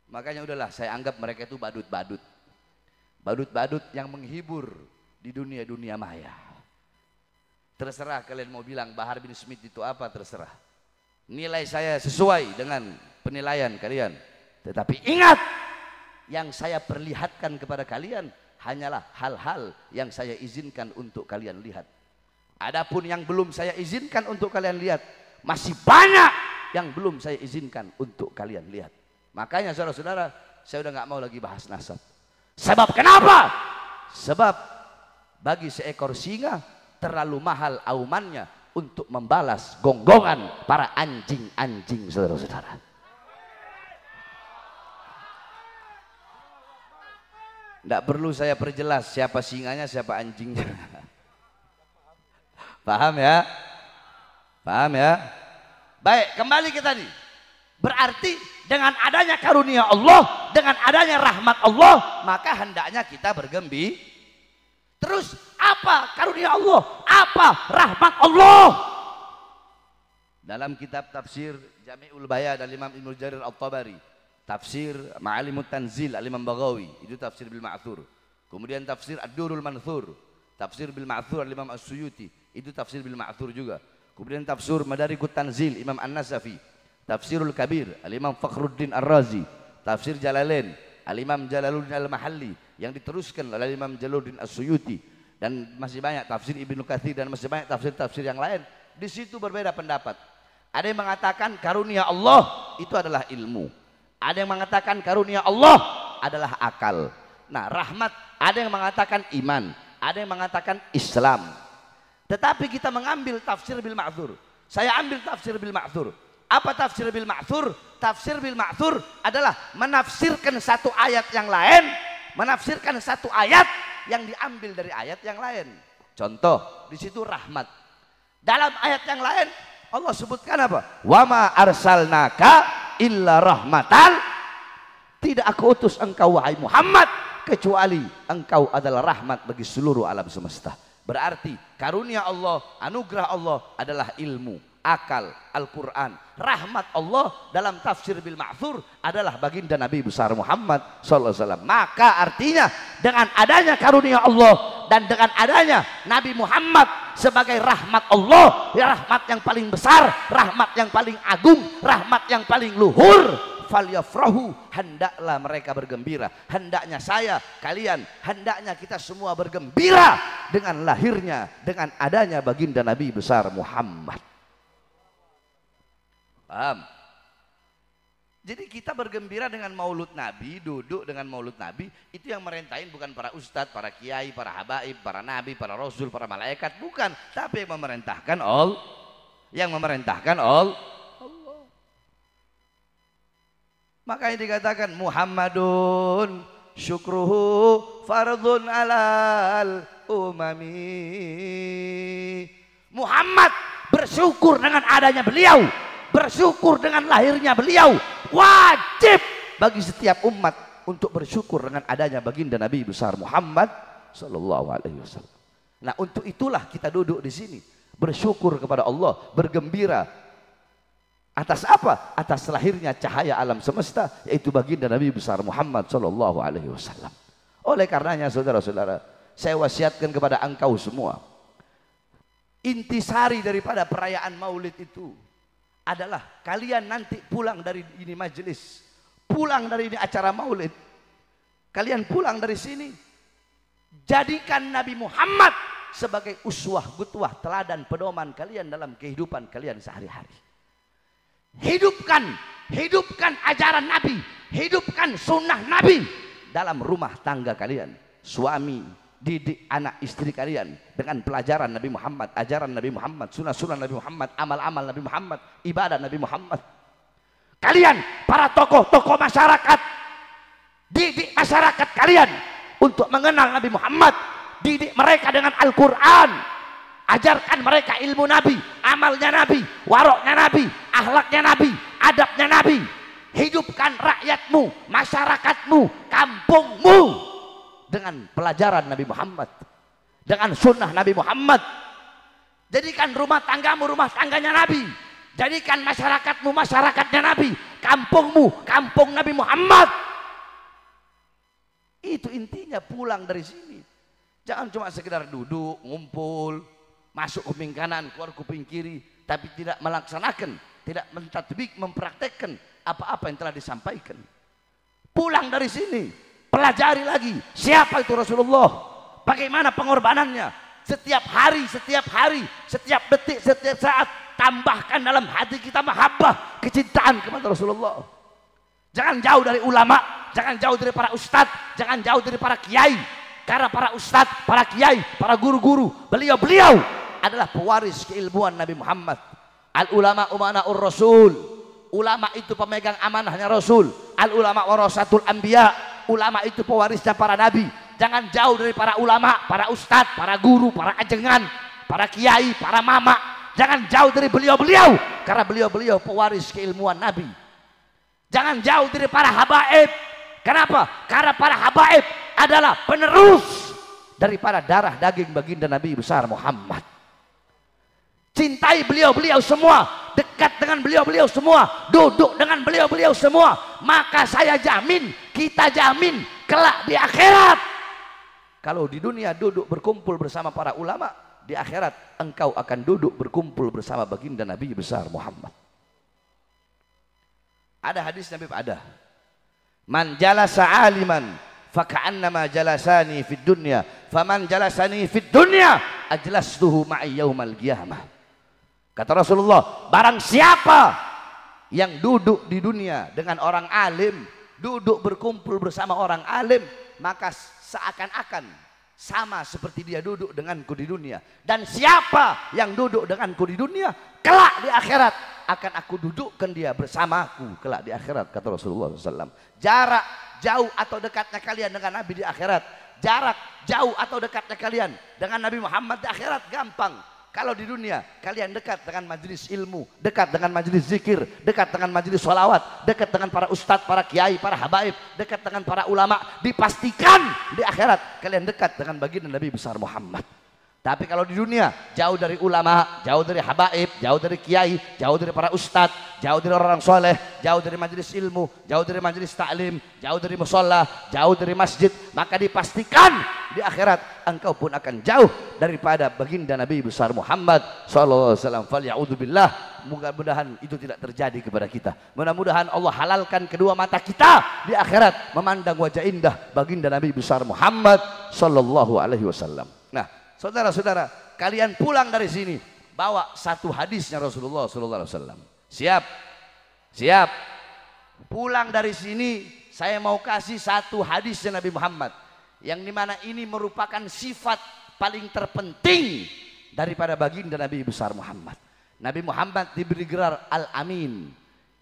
Makanya udahlah, saya anggap mereka itu badut-badut. Badut-badut yang menghibur di dunia-dunia maya. Terserah kalian mau bilang Bahar bin Smith itu apa, terserah. Nilai saya sesuai dengan penilaian kalian. Tetapi ingat, yang saya perlihatkan kepada kalian hanyalah hal-hal yang saya izinkan untuk kalian lihat. Adapun yang belum saya izinkan untuk kalian lihat, masih banyak yang belum saya izinkan untuk kalian lihat. Makanya saudara-saudara, saya udah nggak mau lagi bahas nasab. Sebab kenapa? Sebab bagi seekor singa terlalu mahal aumannya untuk membalas gonggongan para anjing-anjing, saudara-saudara. Tidak perlu saya perjelas siapa singanya, siapa anjingnya. Paham ya? Paham ya? Baik, kembali ke tadi. Berarti dengan adanya karunia Allah, dengan adanya rahmat Allah, maka hendaknya kita bergembira. Terus apa karunia Allah? Apa rahmat Allah? Dalam kitab tafsir Jami'ul Bayan dari Imam Ibnu Jarir At-Tabari, tafsir Ma'alimut Tanzil Al-Imam Baghawi, itu tafsir bil Ma'thur. Kemudian tafsir Ad-Durul Manthur, tafsir bil Ma'thur Al-Imam As-Suyuti, itu tafsir bil Ma'thur juga. Kemudian tafsir Madarikut Tanzil Imam An-Nasafi, tafsirul Kabir Al-Imam Fakhruddin Ar-Razi, tafsir Jalalain Al-Imam Jalaluddin Al-Mahalli yang diteruskan oleh Imam Jalaluddin As-Suyuti, dan masih banyak tafsir Ibnu Katsir dan masih banyak tafsir-tafsir yang lain. Di situ berbeda pendapat. Ada yang mengatakan karunia Allah itu adalah ilmu. Ada yang mengatakan karunia Allah adalah akal. Nah, rahmat ada yang mengatakan iman, ada yang mengatakan Islam. Tetapi kita mengambil tafsir bil Ma'thur. Saya ambil tafsir bil Ma'thur. Apa tafsir bil Ma'thur? Tafsir bil Ma'thur adalah menafsirkan satu ayat yang lain, menafsirkan satu ayat yang diambil dari ayat yang lain. Contoh, di situ rahmat. Dalam ayat yang lain Allah sebutkan apa? Wa ma arsalnaka illa rahmatan. Tidak aku utus engkau wahai Muhammad kecuali engkau adalah rahmat bagi seluruh alam semesta. Berarti karunia Allah, anugerah Allah adalah ilmu, akal, Al-Quran. Rahmat Allah dalam tafsir bil Ma'thur adalah baginda Nabi besar Muhammad SAW. Maka artinya dengan adanya karunia Allah dan dengan adanya Nabi Muhammad sebagai rahmat Allah, ya rahmat yang paling besar, rahmat yang paling agung, rahmat yang paling luhur, falyafrahu, hendaklah mereka bergembira. Hendaknya saya, kalian, hendaknya kita semua bergembira dengan lahirnya, dengan adanya baginda Nabi besar Muhammad. Paham? Jadi kita bergembira dengan maulud Nabi, duduk dengan maulud Nabi, itu yang merentahin bukan para ustadz, para kiai, para habaib, para nabi, para rasul, para malaikat, bukan. Tapi yang memerintahkan Allah. Yang memerintahkan Allah. Makanya dikatakan Muhammadun syukruhu fardun alal umami. Muhammad bersyukur dengan adanya beliau, bersyukur dengan lahirnya beliau. Wajib bagi setiap umat untuk bersyukur dengan adanya baginda Nabi besar Muhammad sallallahu alaihi wasallam. Nah, untuk itulah kita duduk di sini, bersyukur kepada Allah, bergembira. Atas apa? Atas lahirnya cahaya alam semesta, yaitu baginda Nabi besar Muhammad sallallahu alaihi wasallam. Oleh karenanya saudara-saudara, saya wasiatkan kepada engkau semua, intisari daripada perayaan Maulid itu adalah kalian nanti pulang dari ini majelis, pulang dari ini acara Maulid, kalian pulang dari sini, jadikan Nabi Muhammad sebagai uswah, qudwah, teladan, pedoman kalian dalam kehidupan kalian sehari-hari. Hidupkan ajaran Nabi, hidupkan sunnah Nabi dalam rumah tangga kalian. Suami didik anak istri kalian dengan pelajaran Nabi Muhammad, ajaran Nabi Muhammad, sunnah-sunnah Nabi Muhammad, amal-amal Nabi Muhammad, ibadah Nabi Muhammad. Kalian para tokoh-tokoh masyarakat, didik masyarakat kalian untuk mengenal Nabi Muhammad, didik mereka dengan Al-Quran, ajarkan mereka ilmu Nabi, amalnya Nabi, waroknya Nabi, akhlaknya Nabi, adabnya Nabi. Hidupkan rakyatmu, masyarakatmu, kampungmu dengan pelajaran Nabi Muhammad, dengan sunnah Nabi Muhammad. Jadikan rumah tanggamu rumah tangganya Nabi, jadikan masyarakatmu masyarakatnya Nabi, kampungmu kampung Nabi Muhammad. Itu intinya pulang dari sini. Jangan cuma sekedar duduk, ngumpul, masuk kuping kanan, keluar kuping kiri, tapi tidak melaksanakan, tidak mentadbik, mempraktekkan apa-apa yang telah disampaikan. Pulang dari sini, pelajari lagi siapa itu Rasulullah, bagaimana pengorbanannya. Setiap hari, setiap detik, setiap saat, tambahkan dalam hati kita mahabbah, kecintaan kepada Rasulullah. Jangan jauh dari ulama, jangan jauh dari para ustadz, jangan jauh dari para kiai. Karena para ustadz, para kiai, para guru-guru, beliau-beliau adalah pewaris keilmuan Nabi Muhammad. Al ulama umana'ur rasul. Ulama itu pemegang amanahnya Rasul. Al ulama warasatul anbiya. Ulama itu pewarisnya para nabi. Jangan jauh dari para ulama, para ustadz, para guru, para ajengan, para kiai, para mama. Jangan jauh dari beliau-beliau, karena beliau-beliau pewaris keilmuan Nabi. Jangan jauh dari para habaib. Kenapa? Karena para habaib adalah penerus daripada darah daging baginda Nabi besar Muhammad. Cintai beliau-beliau semua, dekat dengan beliau-beliau semua, duduk dengan beliau-beliau semua. Maka saya jamin, kita jamin kelak di akhirat. Kalau di dunia duduk berkumpul bersama para ulama, di akhirat engkau akan duduk berkumpul bersama baginda Nabi besar Muhammad. Ada hadis Nabi, ada. Man jalasa aliman faka'annama jalasani fid dunya, faman jalasani fid dunya ajlastuhu ma'i yaumal qiyamah. Kata Rasulullah, barang siapa yang duduk di dunia dengan orang alim, duduk berkumpul bersama orang alim, maka seakan-akan sama seperti dia duduk denganku di dunia. Dan siapa yang duduk denganku di dunia, kelak di akhirat akan aku dudukkan dia bersamaku kelak di akhirat, kata Rasulullah SAW. Jarak jauh atau dekatnya kalian dengan Nabi di akhirat, jarak jauh atau dekatnya kalian dengan Nabi Muhammad di akhirat gampang. Kalau di dunia kalian dekat dengan majelis ilmu, dekat dengan majelis zikir, dekat dengan majelis sholawat, dekat dengan para ustadz, para kiai, para habaib, dekat dengan para ulama, dipastikan di akhirat kalian dekat dengan baginda Nabi besar Muhammad. Tapi kalau di dunia jauh dari ulama, jauh dari habaib, jauh dari kiai, jauh dari para ustadz, jauh dari orang soleh, jauh dari majelis ilmu, jauh dari majelis ta'lim, jauh dari musholla, jauh dari masjid, maka dipastikan di akhirat engkau pun akan jauh daripada baginda Nabi besar Muhammad sallallahu alaihi wasallam. Falya'udzubillah, mudah-mudahan itu tidak terjadi kepada kita. Mudah-mudahan Allah halalkan kedua mata kita di akhirat memandang wajah indah baginda Nabi besar Muhammad sallallahu alaihi wasallam. Nah, saudara-saudara, kalian pulang dari sini bawa satu hadisnya Rasulullah sallallahu alaihi wasallam. Siap? Siap. Pulang dari sini saya mau kasih satu hadisnya Nabi Muhammad, yang dimana ini merupakan sifat paling terpenting daripada baginda Nabi besar Muhammad. Nabi Muhammad diberi gelar Al-Amin,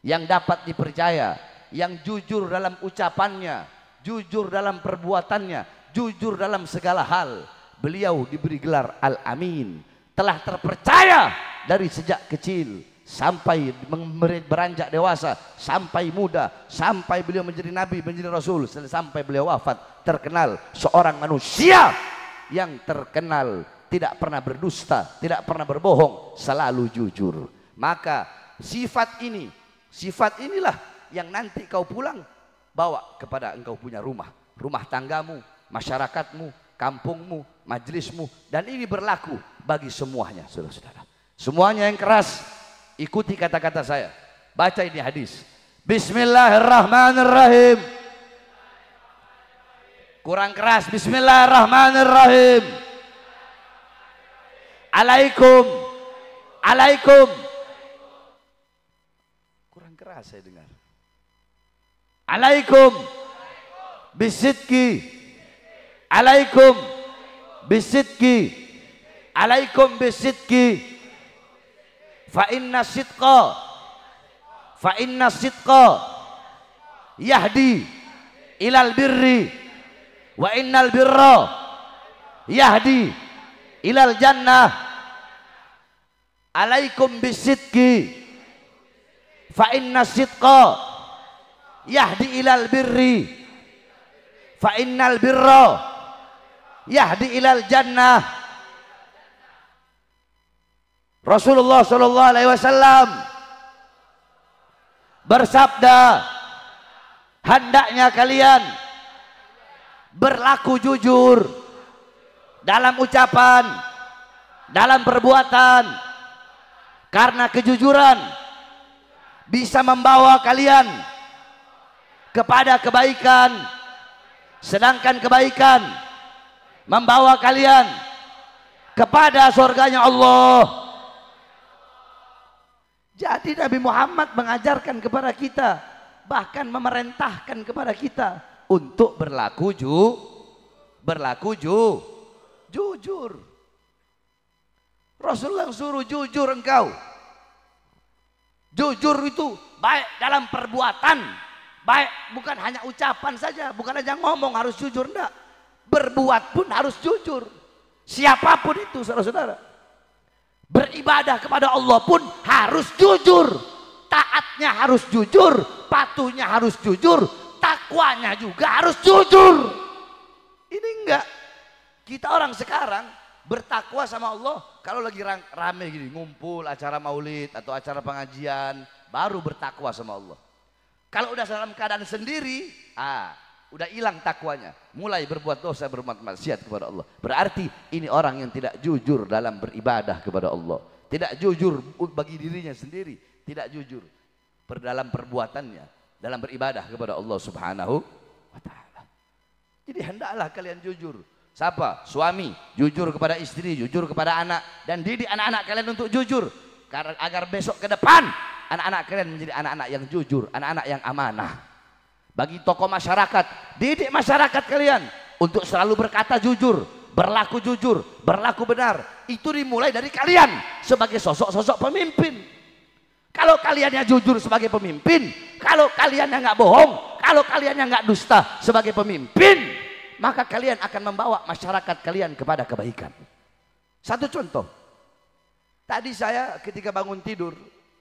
yang dapat dipercaya, yang jujur dalam ucapannya, jujur dalam perbuatannya, jujur dalam segala hal. Beliau diberi gelar Al-Amin, telah terpercaya dari sejak kecil sampai beranjak dewasa, sampai muda, sampai beliau menjadi nabi, menjadi rasul, sampai beliau wafat, terkenal seorang manusia yang terkenal tidak pernah berdusta, tidak pernah berbohong, selalu jujur. Maka sifat inilah yang nanti kau pulang bawa kepada engkau punya rumah tanggamu, masyarakatmu, kampungmu, majelismu, dan ini berlaku bagi semuanya, saudara-saudara. Semuanya yang keras ikuti kata-kata saya. Baca ini hadis. Bismillahirrahmanirrahim. Kurang keras. Bismillahirrahmanirrahim. Alaikum. Alaikum. Kurang keras saya dengar. Alaikum. Bisidki. Alaikum. Bisidki. Alaikum bisidki. Fa inna sidqa yahdi ilal birri wa innal birra yahdi ilal jannah. Alaikum bisidqi fa inna sidqa yahdi ilal birri fa innal birra yahdi ilal jannah. Rasulullah sallallahu alaihi wasallam bersabda, hendaknya kalian berlaku jujur dalam ucapan, dalam perbuatan, karena kejujuran bisa membawa kalian kepada kebaikan, sedangkan kebaikan membawa kalian kepada surganya Allah. Jadi Nabi Muhammad mengajarkan kepada kita, bahkan memerintahkan kepada kita untuk jujur. Rasulullah suruh jujur engkau. Jujur itu baik dalam perbuatan, baik bukan hanya ucapan saja, bukan hanya ngomong harus jujur, enggak. Berbuat pun harus jujur. Siapapun itu saudara-saudara. Beribadah kepada Allah pun harus jujur. Taatnya harus jujur, patuhnya harus jujur, takwanya juga harus jujur. Ini enggak. Kita orang sekarang bertakwa sama Allah kalau lagi rame gini, ngumpul acara maulid atau acara pengajian, baru bertakwa sama Allah. Kalau udah dalam keadaan sendiri, udah hilang takwanya, mulai berbuat dosa, berbuat maksiat kepada Allah. Berarti ini orang yang tidak jujur dalam beribadah kepada Allah, tidak jujur bagi dirinya sendiri, tidak jujur dalam perbuatannya, dalam beribadah kepada Allah Subhanahu wa Ta'ala. Jadi hendaklah kalian jujur. Siapa? Suami jujur kepada istri, jujur kepada anak, dan didik anak-anak kalian untuk jujur, karena agar besok ke depan anak-anak kalian menjadi anak-anak yang jujur, anak-anak yang amanah. Bagi tokoh masyarakat, didik masyarakat kalian untuk selalu berkata jujur, berlaku jujur, berlaku benar. Itu dimulai dari kalian sebagai sosok-sosok pemimpin. Kalau kalian yang jujur sebagai pemimpin, kalau kalian yang nggak bohong, kalau kalian yang nggak dusta sebagai pemimpin, maka kalian akan membawa masyarakat kalian kepada kebaikan. Satu contoh, tadi saya ketika bangun tidur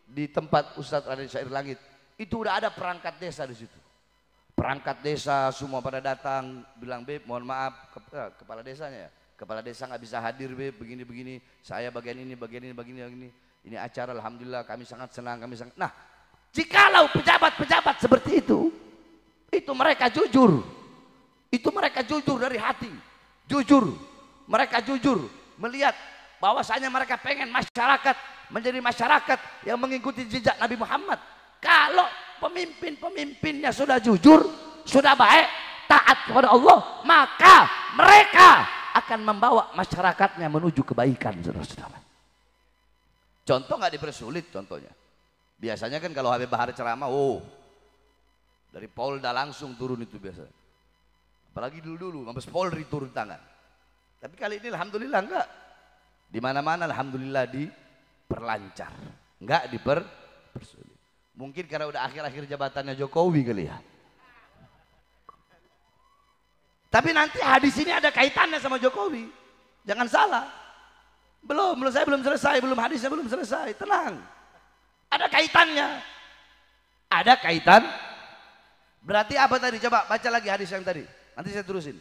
di tempat Ustadz Raden Syair Langit, itu udah ada perangkat desa di situ. Perangkat desa semua pada datang, bilang, Beb mohon maaf, kepala desanya ya, kepala desa nggak bisa hadir Beb, begini-begini, saya bagian ini, ini acara alhamdulillah kami sangat senang, kami sangat. Nah, jikalau pejabat-pejabat seperti itu mereka jujur, itu mereka jujur dari hati, jujur, mereka jujur melihat bahwasanya mereka pengen masyarakat menjadi masyarakat yang mengikuti jejak Nabi Muhammad. Kalau pemimpin-pemimpinnya sudah jujur, sudah baik, taat kepada Allah, maka mereka akan membawa masyarakatnya menuju kebaikan, saudara-saudara. Contoh nggak dipersulit contohnya. Biasanya kan kalau Habib Bahar ceramah, dari Polda langsung turun itu biasa. Apalagi dulu-dulu, Mabes Polri turun tangan. Tapi kali ini alhamdulillah enggak. Di mana-mana alhamdulillah diperlancar, enggak dipersulit. Mungkin karena udah akhir-akhir jabatannya Jokowi kali ya. Tapi nanti hadis ini ada kaitannya sama Jokowi. Jangan salah. Menurut saya belum selesai, hadisnya belum selesai. Tenang. Ada kaitannya. Ada kaitan. Berarti apa tadi? Coba baca lagi hadis yang tadi. Nanti saya terusin.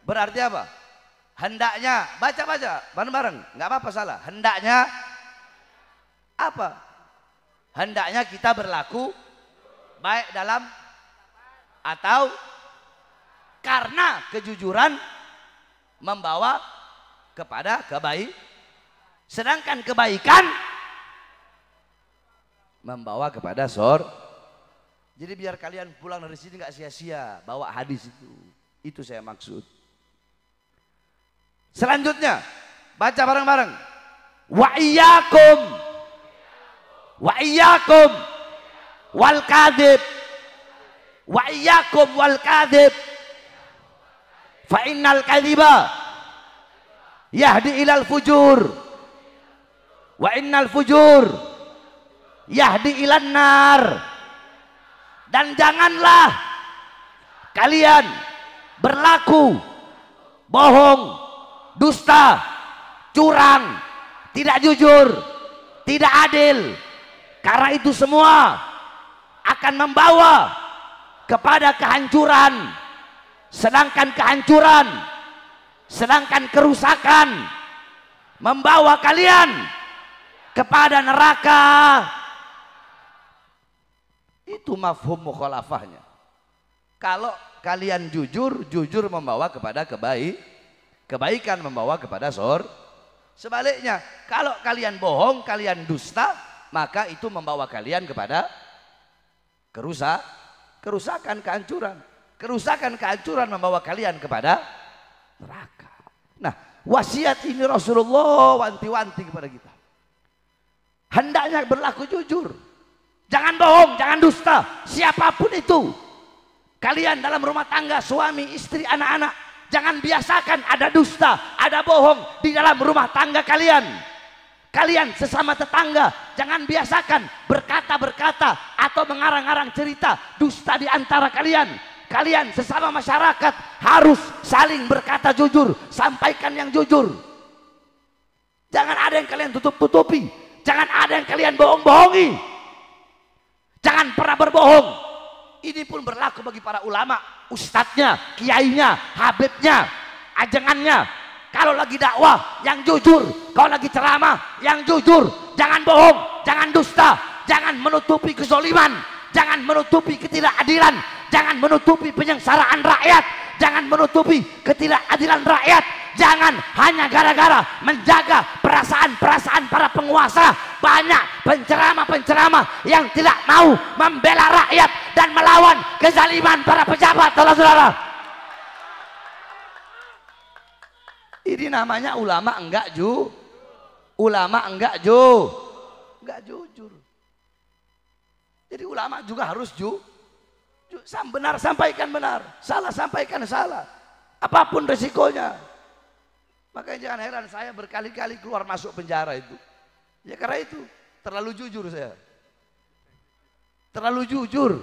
Berarti apa? Hendaknya, baca bareng-bareng. Nggak apa-apa salah. Hendaknya apa? Hendaknya kita berlaku baik dalam atau karena kejujuran membawa kepada kebaikan, sedangkan kebaikan membawa kepada surga. Jadi biar kalian pulang dari sini nggak sia-sia bawa hadis itu saya maksud. Selanjutnya baca bareng-bareng. Wa iyyakum wal kadhib, wa iyyakum wal kadhib, fa innal kadhiba yahdi ilal fujur, wa innal fujur yahdi ilan nar. Dan janganlah kalian berlaku bohong, dusta, curang, tidak jujur, tidak adil. Karena itu semua akan membawa kepada kehancuran, sedangkan kerusakan membawa kalian kepada neraka. Itu mafhum mukhalafahnya. Kalau kalian jujur membawa kepada kebaikan membawa kepada surga. Sebaliknya, kalau kalian bohong, kalian dusta, maka itu membawa kalian kepada kerusakan, kehancuran. Kerusakan, kehancuran membawa kalian kepada neraka. Nah, wasiat ini Rasulullah wanti-wanti kepada kita. Hendaknya berlaku jujur. Jangan bohong, jangan dusta. Siapapun itu. Kalian dalam rumah tangga, suami, istri, anak-anak, jangan biasakan ada dusta, ada bohong di dalam rumah tangga kalian. Kalian sesama tetangga, jangan biasakan berkata-berkata atau mengarang-arang cerita dusta di antara kalian. Kalian sesama masyarakat harus saling berkata jujur, sampaikan yang jujur. Jangan ada yang kalian tutup-tutupi, jangan ada yang kalian bohong-bohongi. Jangan pernah berbohong. Ini pun berlaku bagi para ulama, ustadznya, kiainya, habibnya, ajengannya. Kalau lagi dakwah yang jujur, kalau lagi ceramah yang jujur, jangan bohong, jangan dusta, jangan menutupi kezoliman, jangan menutupi ketidakadilan, jangan menutupi penyengsaraan rakyat, jangan menutupi ketidakadilan rakyat, jangan hanya gara-gara menjaga perasaan-perasaan para penguasa. Banyak penceramah-penceramah yang tidak mau membela rakyat dan melawan kezaliman para pejabat, saudara-saudara. Ini namanya ulama enggak enggak jujur. Jadi ulama juga harus benar sampaikan benar, salah sampaikan salah. Apapun resikonya. Makanya jangan heran saya berkali-kali keluar masuk penjara itu. Ya karena itu terlalu jujur saya. Terlalu jujur.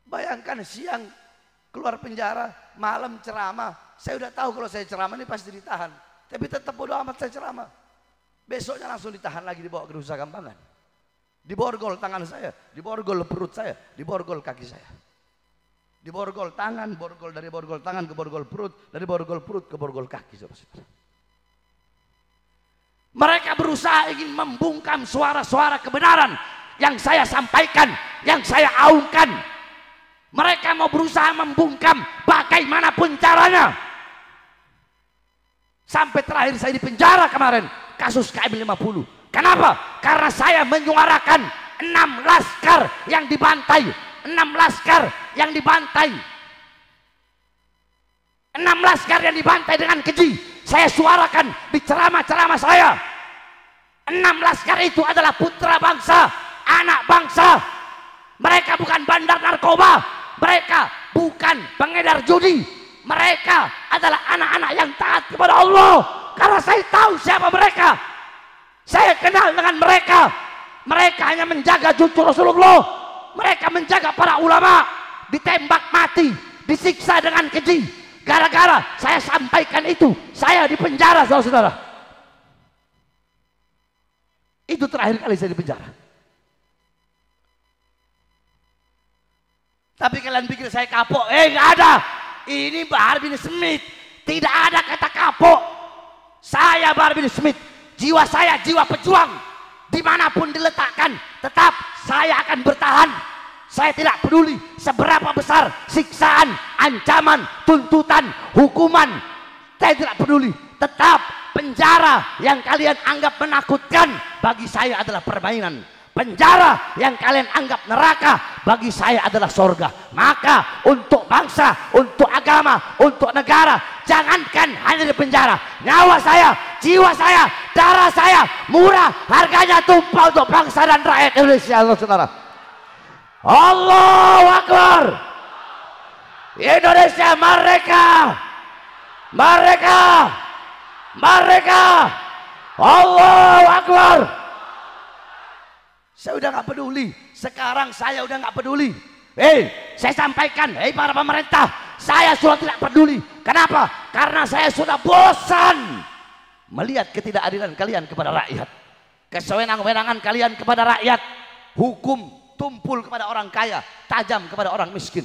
Bayangkan siang keluar penjara, malam ceramah. Saya udah tahu kalau saya ceramah ini pasti ditahan. Tapi tetap bodo amat saya ceramah. Besoknya langsung ditahan lagi, dibawa ke Nusa Kambangan. Diborgol tangan saya, diborgol perut saya, diborgol kaki saya. Diborgol tangan, dari borgol tangan ke borgol perut, dari borgol perut ke borgol kaki. Saudara-saudara. Mereka berusaha ingin membungkam suara-suara kebenaran yang saya sampaikan, yang saya aungkan. Mereka mau berusaha membungkam bagaimanapun caranya. Sampai terakhir saya di penjara kemarin, kasus KM50. Kenapa? Karena saya menyuarakan 6 laskar yang dibantai. 6 laskar yang dibantai. 6 laskar yang dibantai dengan keji. Saya suarakan di ceramah-ceramah saya. 6 laskar itu adalah putra bangsa, anak bangsa. Mereka bukan bandar narkoba. Mereka bukan pengedar judi. Mereka adalah anak-anak yang taat kepada Allah. Karena saya tahu siapa mereka. Saya kenal dengan mereka. Mereka hanya menjaga cucu Rasulullah. Mereka menjaga para ulama. Ditembak mati, disiksa dengan keji. Gara-gara saya sampaikan itu, saya dipenjara, saudara-saudara. Itu terakhir kali saya dipenjara. Tapi kalian pikir saya kapok? Nggak ada. Ini Bahar bin Smith. Tidak ada kata kapok. Saya Bahar bin Smith. Jiwa saya jiwa pejuang. Dimanapun diletakkan, tetap saya akan bertahan. Saya tidak peduli seberapa besar siksaan, ancaman, tuntutan, hukuman. Saya tidak peduli. Tetap penjara yang kalian anggap menakutkan, bagi saya adalah permainan. Penjara yang kalian anggap neraka, bagi saya adalah sorga. Maka untuk bangsa, untuk agama, untuk negara, jangankan hanya di penjara. Nyawa saya, jiwa saya, darah saya murah, harganya tumpah untuk bangsa dan rakyat Indonesia. Allah, saudara. Allahu Akbar. Indonesia merdeka. Merdeka. Merdeka. Allahu Akbar. Saya udah nggak peduli. Sekarang saya udah nggak peduli. Saya sampaikan, para pemerintah, saya sudah tidak peduli. Kenapa? Karena saya sudah bosan melihat ketidakadilan kalian kepada rakyat, kesewenang-wenangan kalian kepada rakyat. Hukum tumpul kepada orang kaya, tajam kepada orang miskin.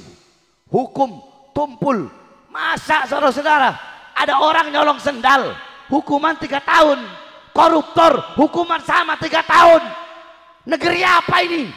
Hukum tumpul. Masa saudara-saudara ada orang nyolong sendal, hukuman 3 tahun. Koruptor, hukuman sama 3 tahun. Negeri apa ini?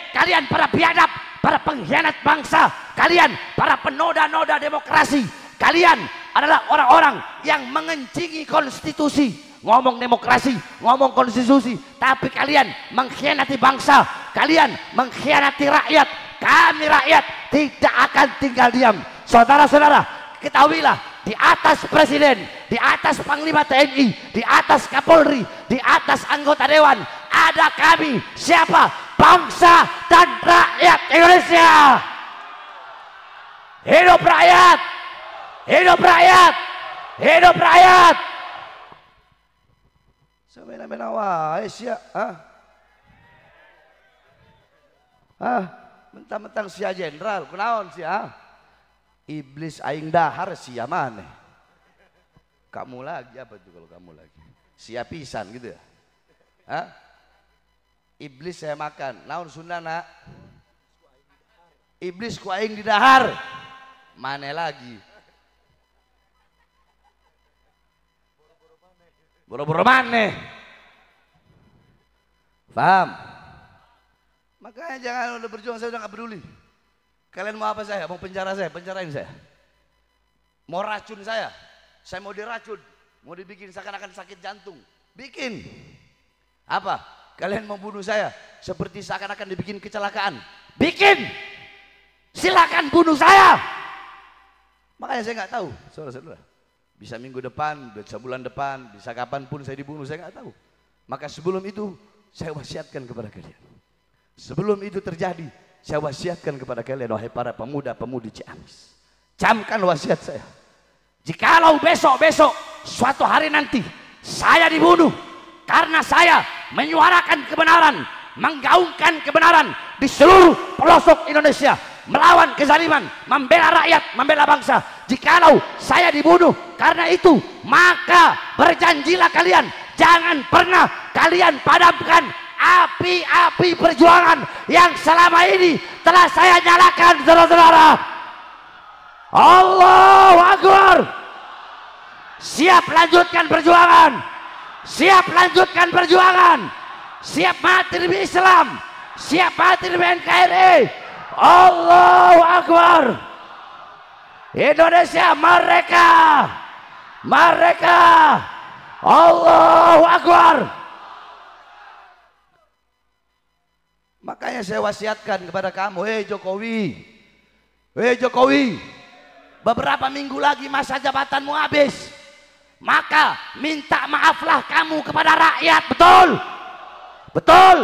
Kalian para biadab, para pengkhianat bangsa, kalian para penoda-noda demokrasi, kalian adalah orang-orang yang mengencingi konstitusi. Ngomong demokrasi, ngomong konstitusi, tapi kalian mengkhianati bangsa, kalian mengkhianati rakyat, kami rakyat tidak akan tinggal diam. Saudara-saudara, ketahuilah, di atas presiden, di atas panglima TNI, di atas Kapolri, di atas anggota dewan, ada kami. Siapa? Bangsa dan rakyat Indonesia. Hidup rakyat, hidup rakyat, hidup rakyat. Semena-mena wae sia, mentang-mentang sia jenderal, kunaon sia? Iblis aing dahar sia maneh. Kamu lagi apa tuh kalau kamu lagi? Sia pisan gitu ya? Iblis saya makan. Naon Sundana? Iblis ku aing di dahar. Maneh lagi? Boro-boro maneh. Paham? Makanya jangan udah berjuang, saya udah gak peduli. Kalian mau apa saya? Mau penjara saya? Penjarain saya. Mau racun saya mau diracun. Mau dibikin seakan-akan sakit jantung. Bikin. Apa? Kalian mau bunuh saya seperti seakan-akan dibikin kecelakaan. Bikin. Silakan bunuh saya. Makanya saya nggak tahu, saudara-saudara. Bisa minggu depan, bisa bulan depan, bisa kapanpun saya dibunuh, saya nggak tahu. Maka sebelum itu saya wasiatkan kepada kalian. Sebelum itu terjadi, saya wasiatkan kepada kalian, wahai para pemuda-pemudi Ciamis. Camkan wasiat saya. Jikalau besok-besok suatu hari nanti saya dibunuh karena saya menyuarakan kebenaran, menggaungkan kebenaran di seluruh pelosok Indonesia, melawan kezaliman, membela rakyat, membela bangsa. Jikalau saya dibunuh karena itu, maka berjanjilah kalian, jangan pernah kalian padamkan api-api perjuangan yang selama ini telah saya nyalakan, saudara-saudara. Allahu Akbar. Siap lanjutkan perjuangan, siap lanjutkan perjuangan, siap mati demi Islam, siap mati demi NKRI. Allahu Akbar. Indonesia merdeka, merdeka. Allahu Akbar. Makanya saya wasiatkan kepada kamu, Jokowi, Jokowi, beberapa minggu lagi masa jabatanmu habis, maka minta maaflah kamu kepada rakyat. Betul, betul.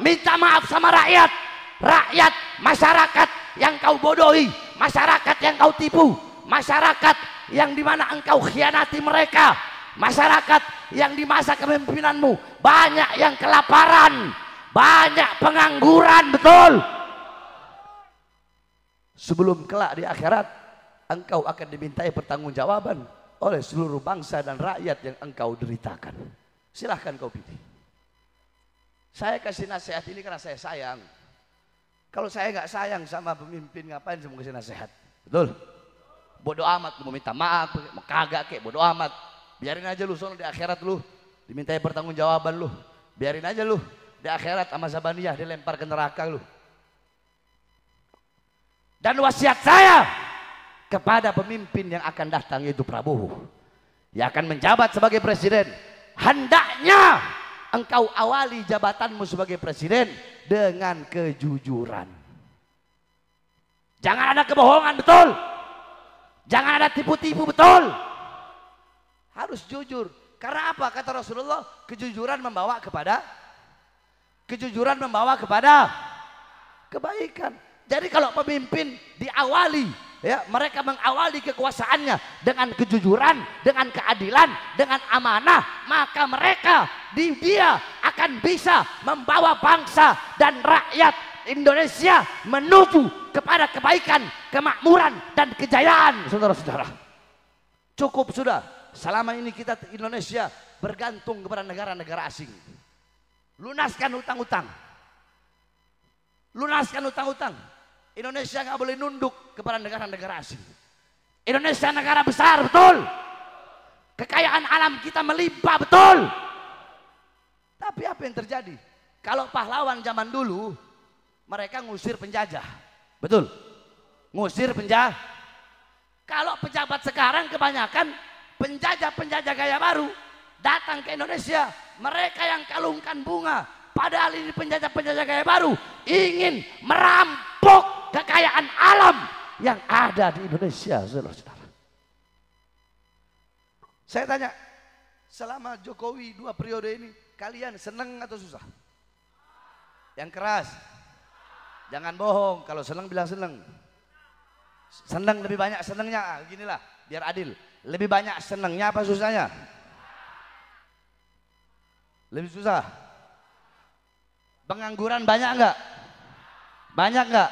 Minta maaf sama rakyat, rakyat, masyarakat yang kau bodohi, masyarakat yang kau tipu, masyarakat yang dimana engkau khianati mereka, masyarakat yang di masa kepemimpinanmu banyak yang kelaparan, banyak pengangguran. Betul. Sebelum kelak di akhirat engkau akan dimintai pertanggungjawaban oleh seluruh bangsa dan rakyat yang engkau deritakan. Silahkan kau pilih. Saya kasih nasihat ini karena saya sayang. Kalau saya nggak sayang sama pemimpin, ngapain saya mau kasih nasihat? Betul? Bodoh amat, mau minta maaf, mau kagak kek, bodoh amat. Biarin aja lu, soalnya di akhirat lu dimintai pertanggungjawaban lu. Biarin aja lu, di akhirat sama Zabaniyah dilempar ke neraka lu. Dan wasiat saya kepada pemimpin yang akan datang, yaitu Prabowo, yang akan menjabat sebagai presiden, hendaknya engkau awali jabatanmu sebagai presiden dengan kejujuran. Jangan ada kebohongan, betul. Jangan ada tipu-tipu, betul. Harus jujur. Karena apa? Kata Rasulullah, kejujuran membawa kepada kebaikan. Jadi kalau pemimpin diawali, ya, mereka mengawali kekuasaannya dengan kejujuran, dengan keadilan, dengan amanah, maka mereka dia akan bisa membawa bangsa dan rakyat Indonesia menuju kepada kebaikan, kemakmuran dan kejayaan. Saudara-saudara, cukup sudah. Selama ini kita Indonesia bergantung kepada negara-negara asing. Lunaskan utang-utang. Lunaskan utang-utang. Indonesia nggak boleh nunduk kepada negara-negara asing. Indonesia negara besar, betul. Kekayaan alam kita melimpah, betul. Tapi apa yang terjadi? Kalau pahlawan zaman dulu, mereka ngusir penjajah, betul. Ngusir penjajah. Kalau pejabat sekarang kebanyakan penjajah-penjajah gaya baru datang ke Indonesia, mereka yang kalungkan bunga. Padahal ini penjajah-penjajah gaya baru ingin merampas merampok kekayaan alam yang ada di Indonesia, saudara-saudara. Saya tanya, selama Jokowi 2 periode ini, kalian seneng atau susah? Yang keras, jangan bohong. Kalau seneng bilang seneng. Seneng lebih banyak senengnya, ginilah biar adil. Lebih banyak senengnya apa susahnya? Lebih susah. Pengangguran banyak enggak? Banyak enggak?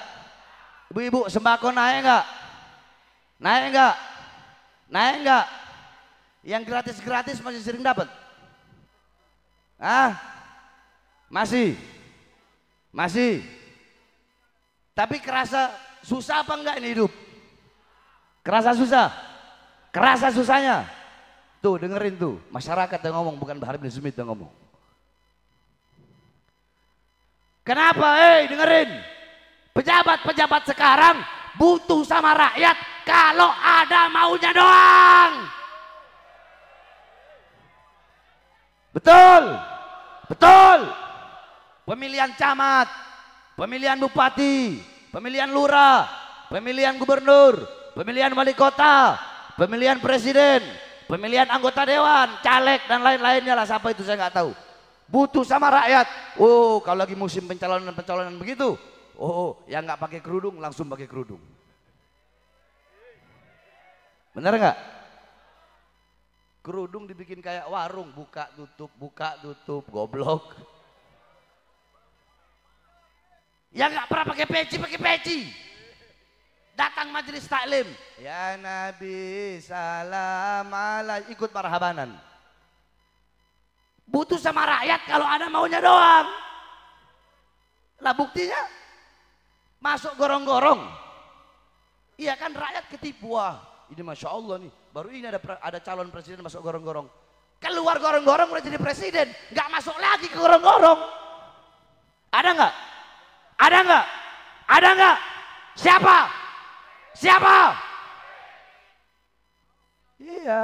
Ibu-ibu sembako naik enggak? Naik enggak? Naik enggak? Yang gratis-gratis masih sering dapat? Ah? Masih? Masih? Tapi kerasa susah apa enggak ini hidup? Kerasa susah? Kerasa susahnya? Tuh dengerin tuh, masyarakat yang ngomong, bukan Bahar bin Smith yang ngomong. Kenapa? Dengerin. Pejabat-pejabat sekarang butuh sama rakyat kalau ada maunya doang. Betul? Betul. Pemilihan camat, pemilihan bupati, pemilihan lurah, pemilihan gubernur, pemilihan wali kota, pemilihan presiden, pemilihan anggota dewan, caleg dan lain-lainnya lah, siapa itu saya nggak tahu. Butuh sama rakyat. Oh, kalau lagi musim pencalonan begitu, yang nggak pakai kerudung langsung pakai kerudung. Bener nggak? Kerudung dibikin kayak warung, buka tutup, goblok. Yang nggak pernah pakai peci. Datang majelis taklim, ya Nabi salam alaikum, ikut marhabanan. Butuh sama rakyat kalau ada maunya doang. Lah buktinya masuk gorong-gorong. Iya kan, rakyat ketipu. Wah, ini masya Allah nih, baru ini ada calon presiden masuk gorong-gorong. Keluar gorong-gorong udah jadi presiden, nggak masuk lagi ke gorong-gorong. Ada nggak? Ada nggak? Ada nggak? Siapa? Siapa? Iya.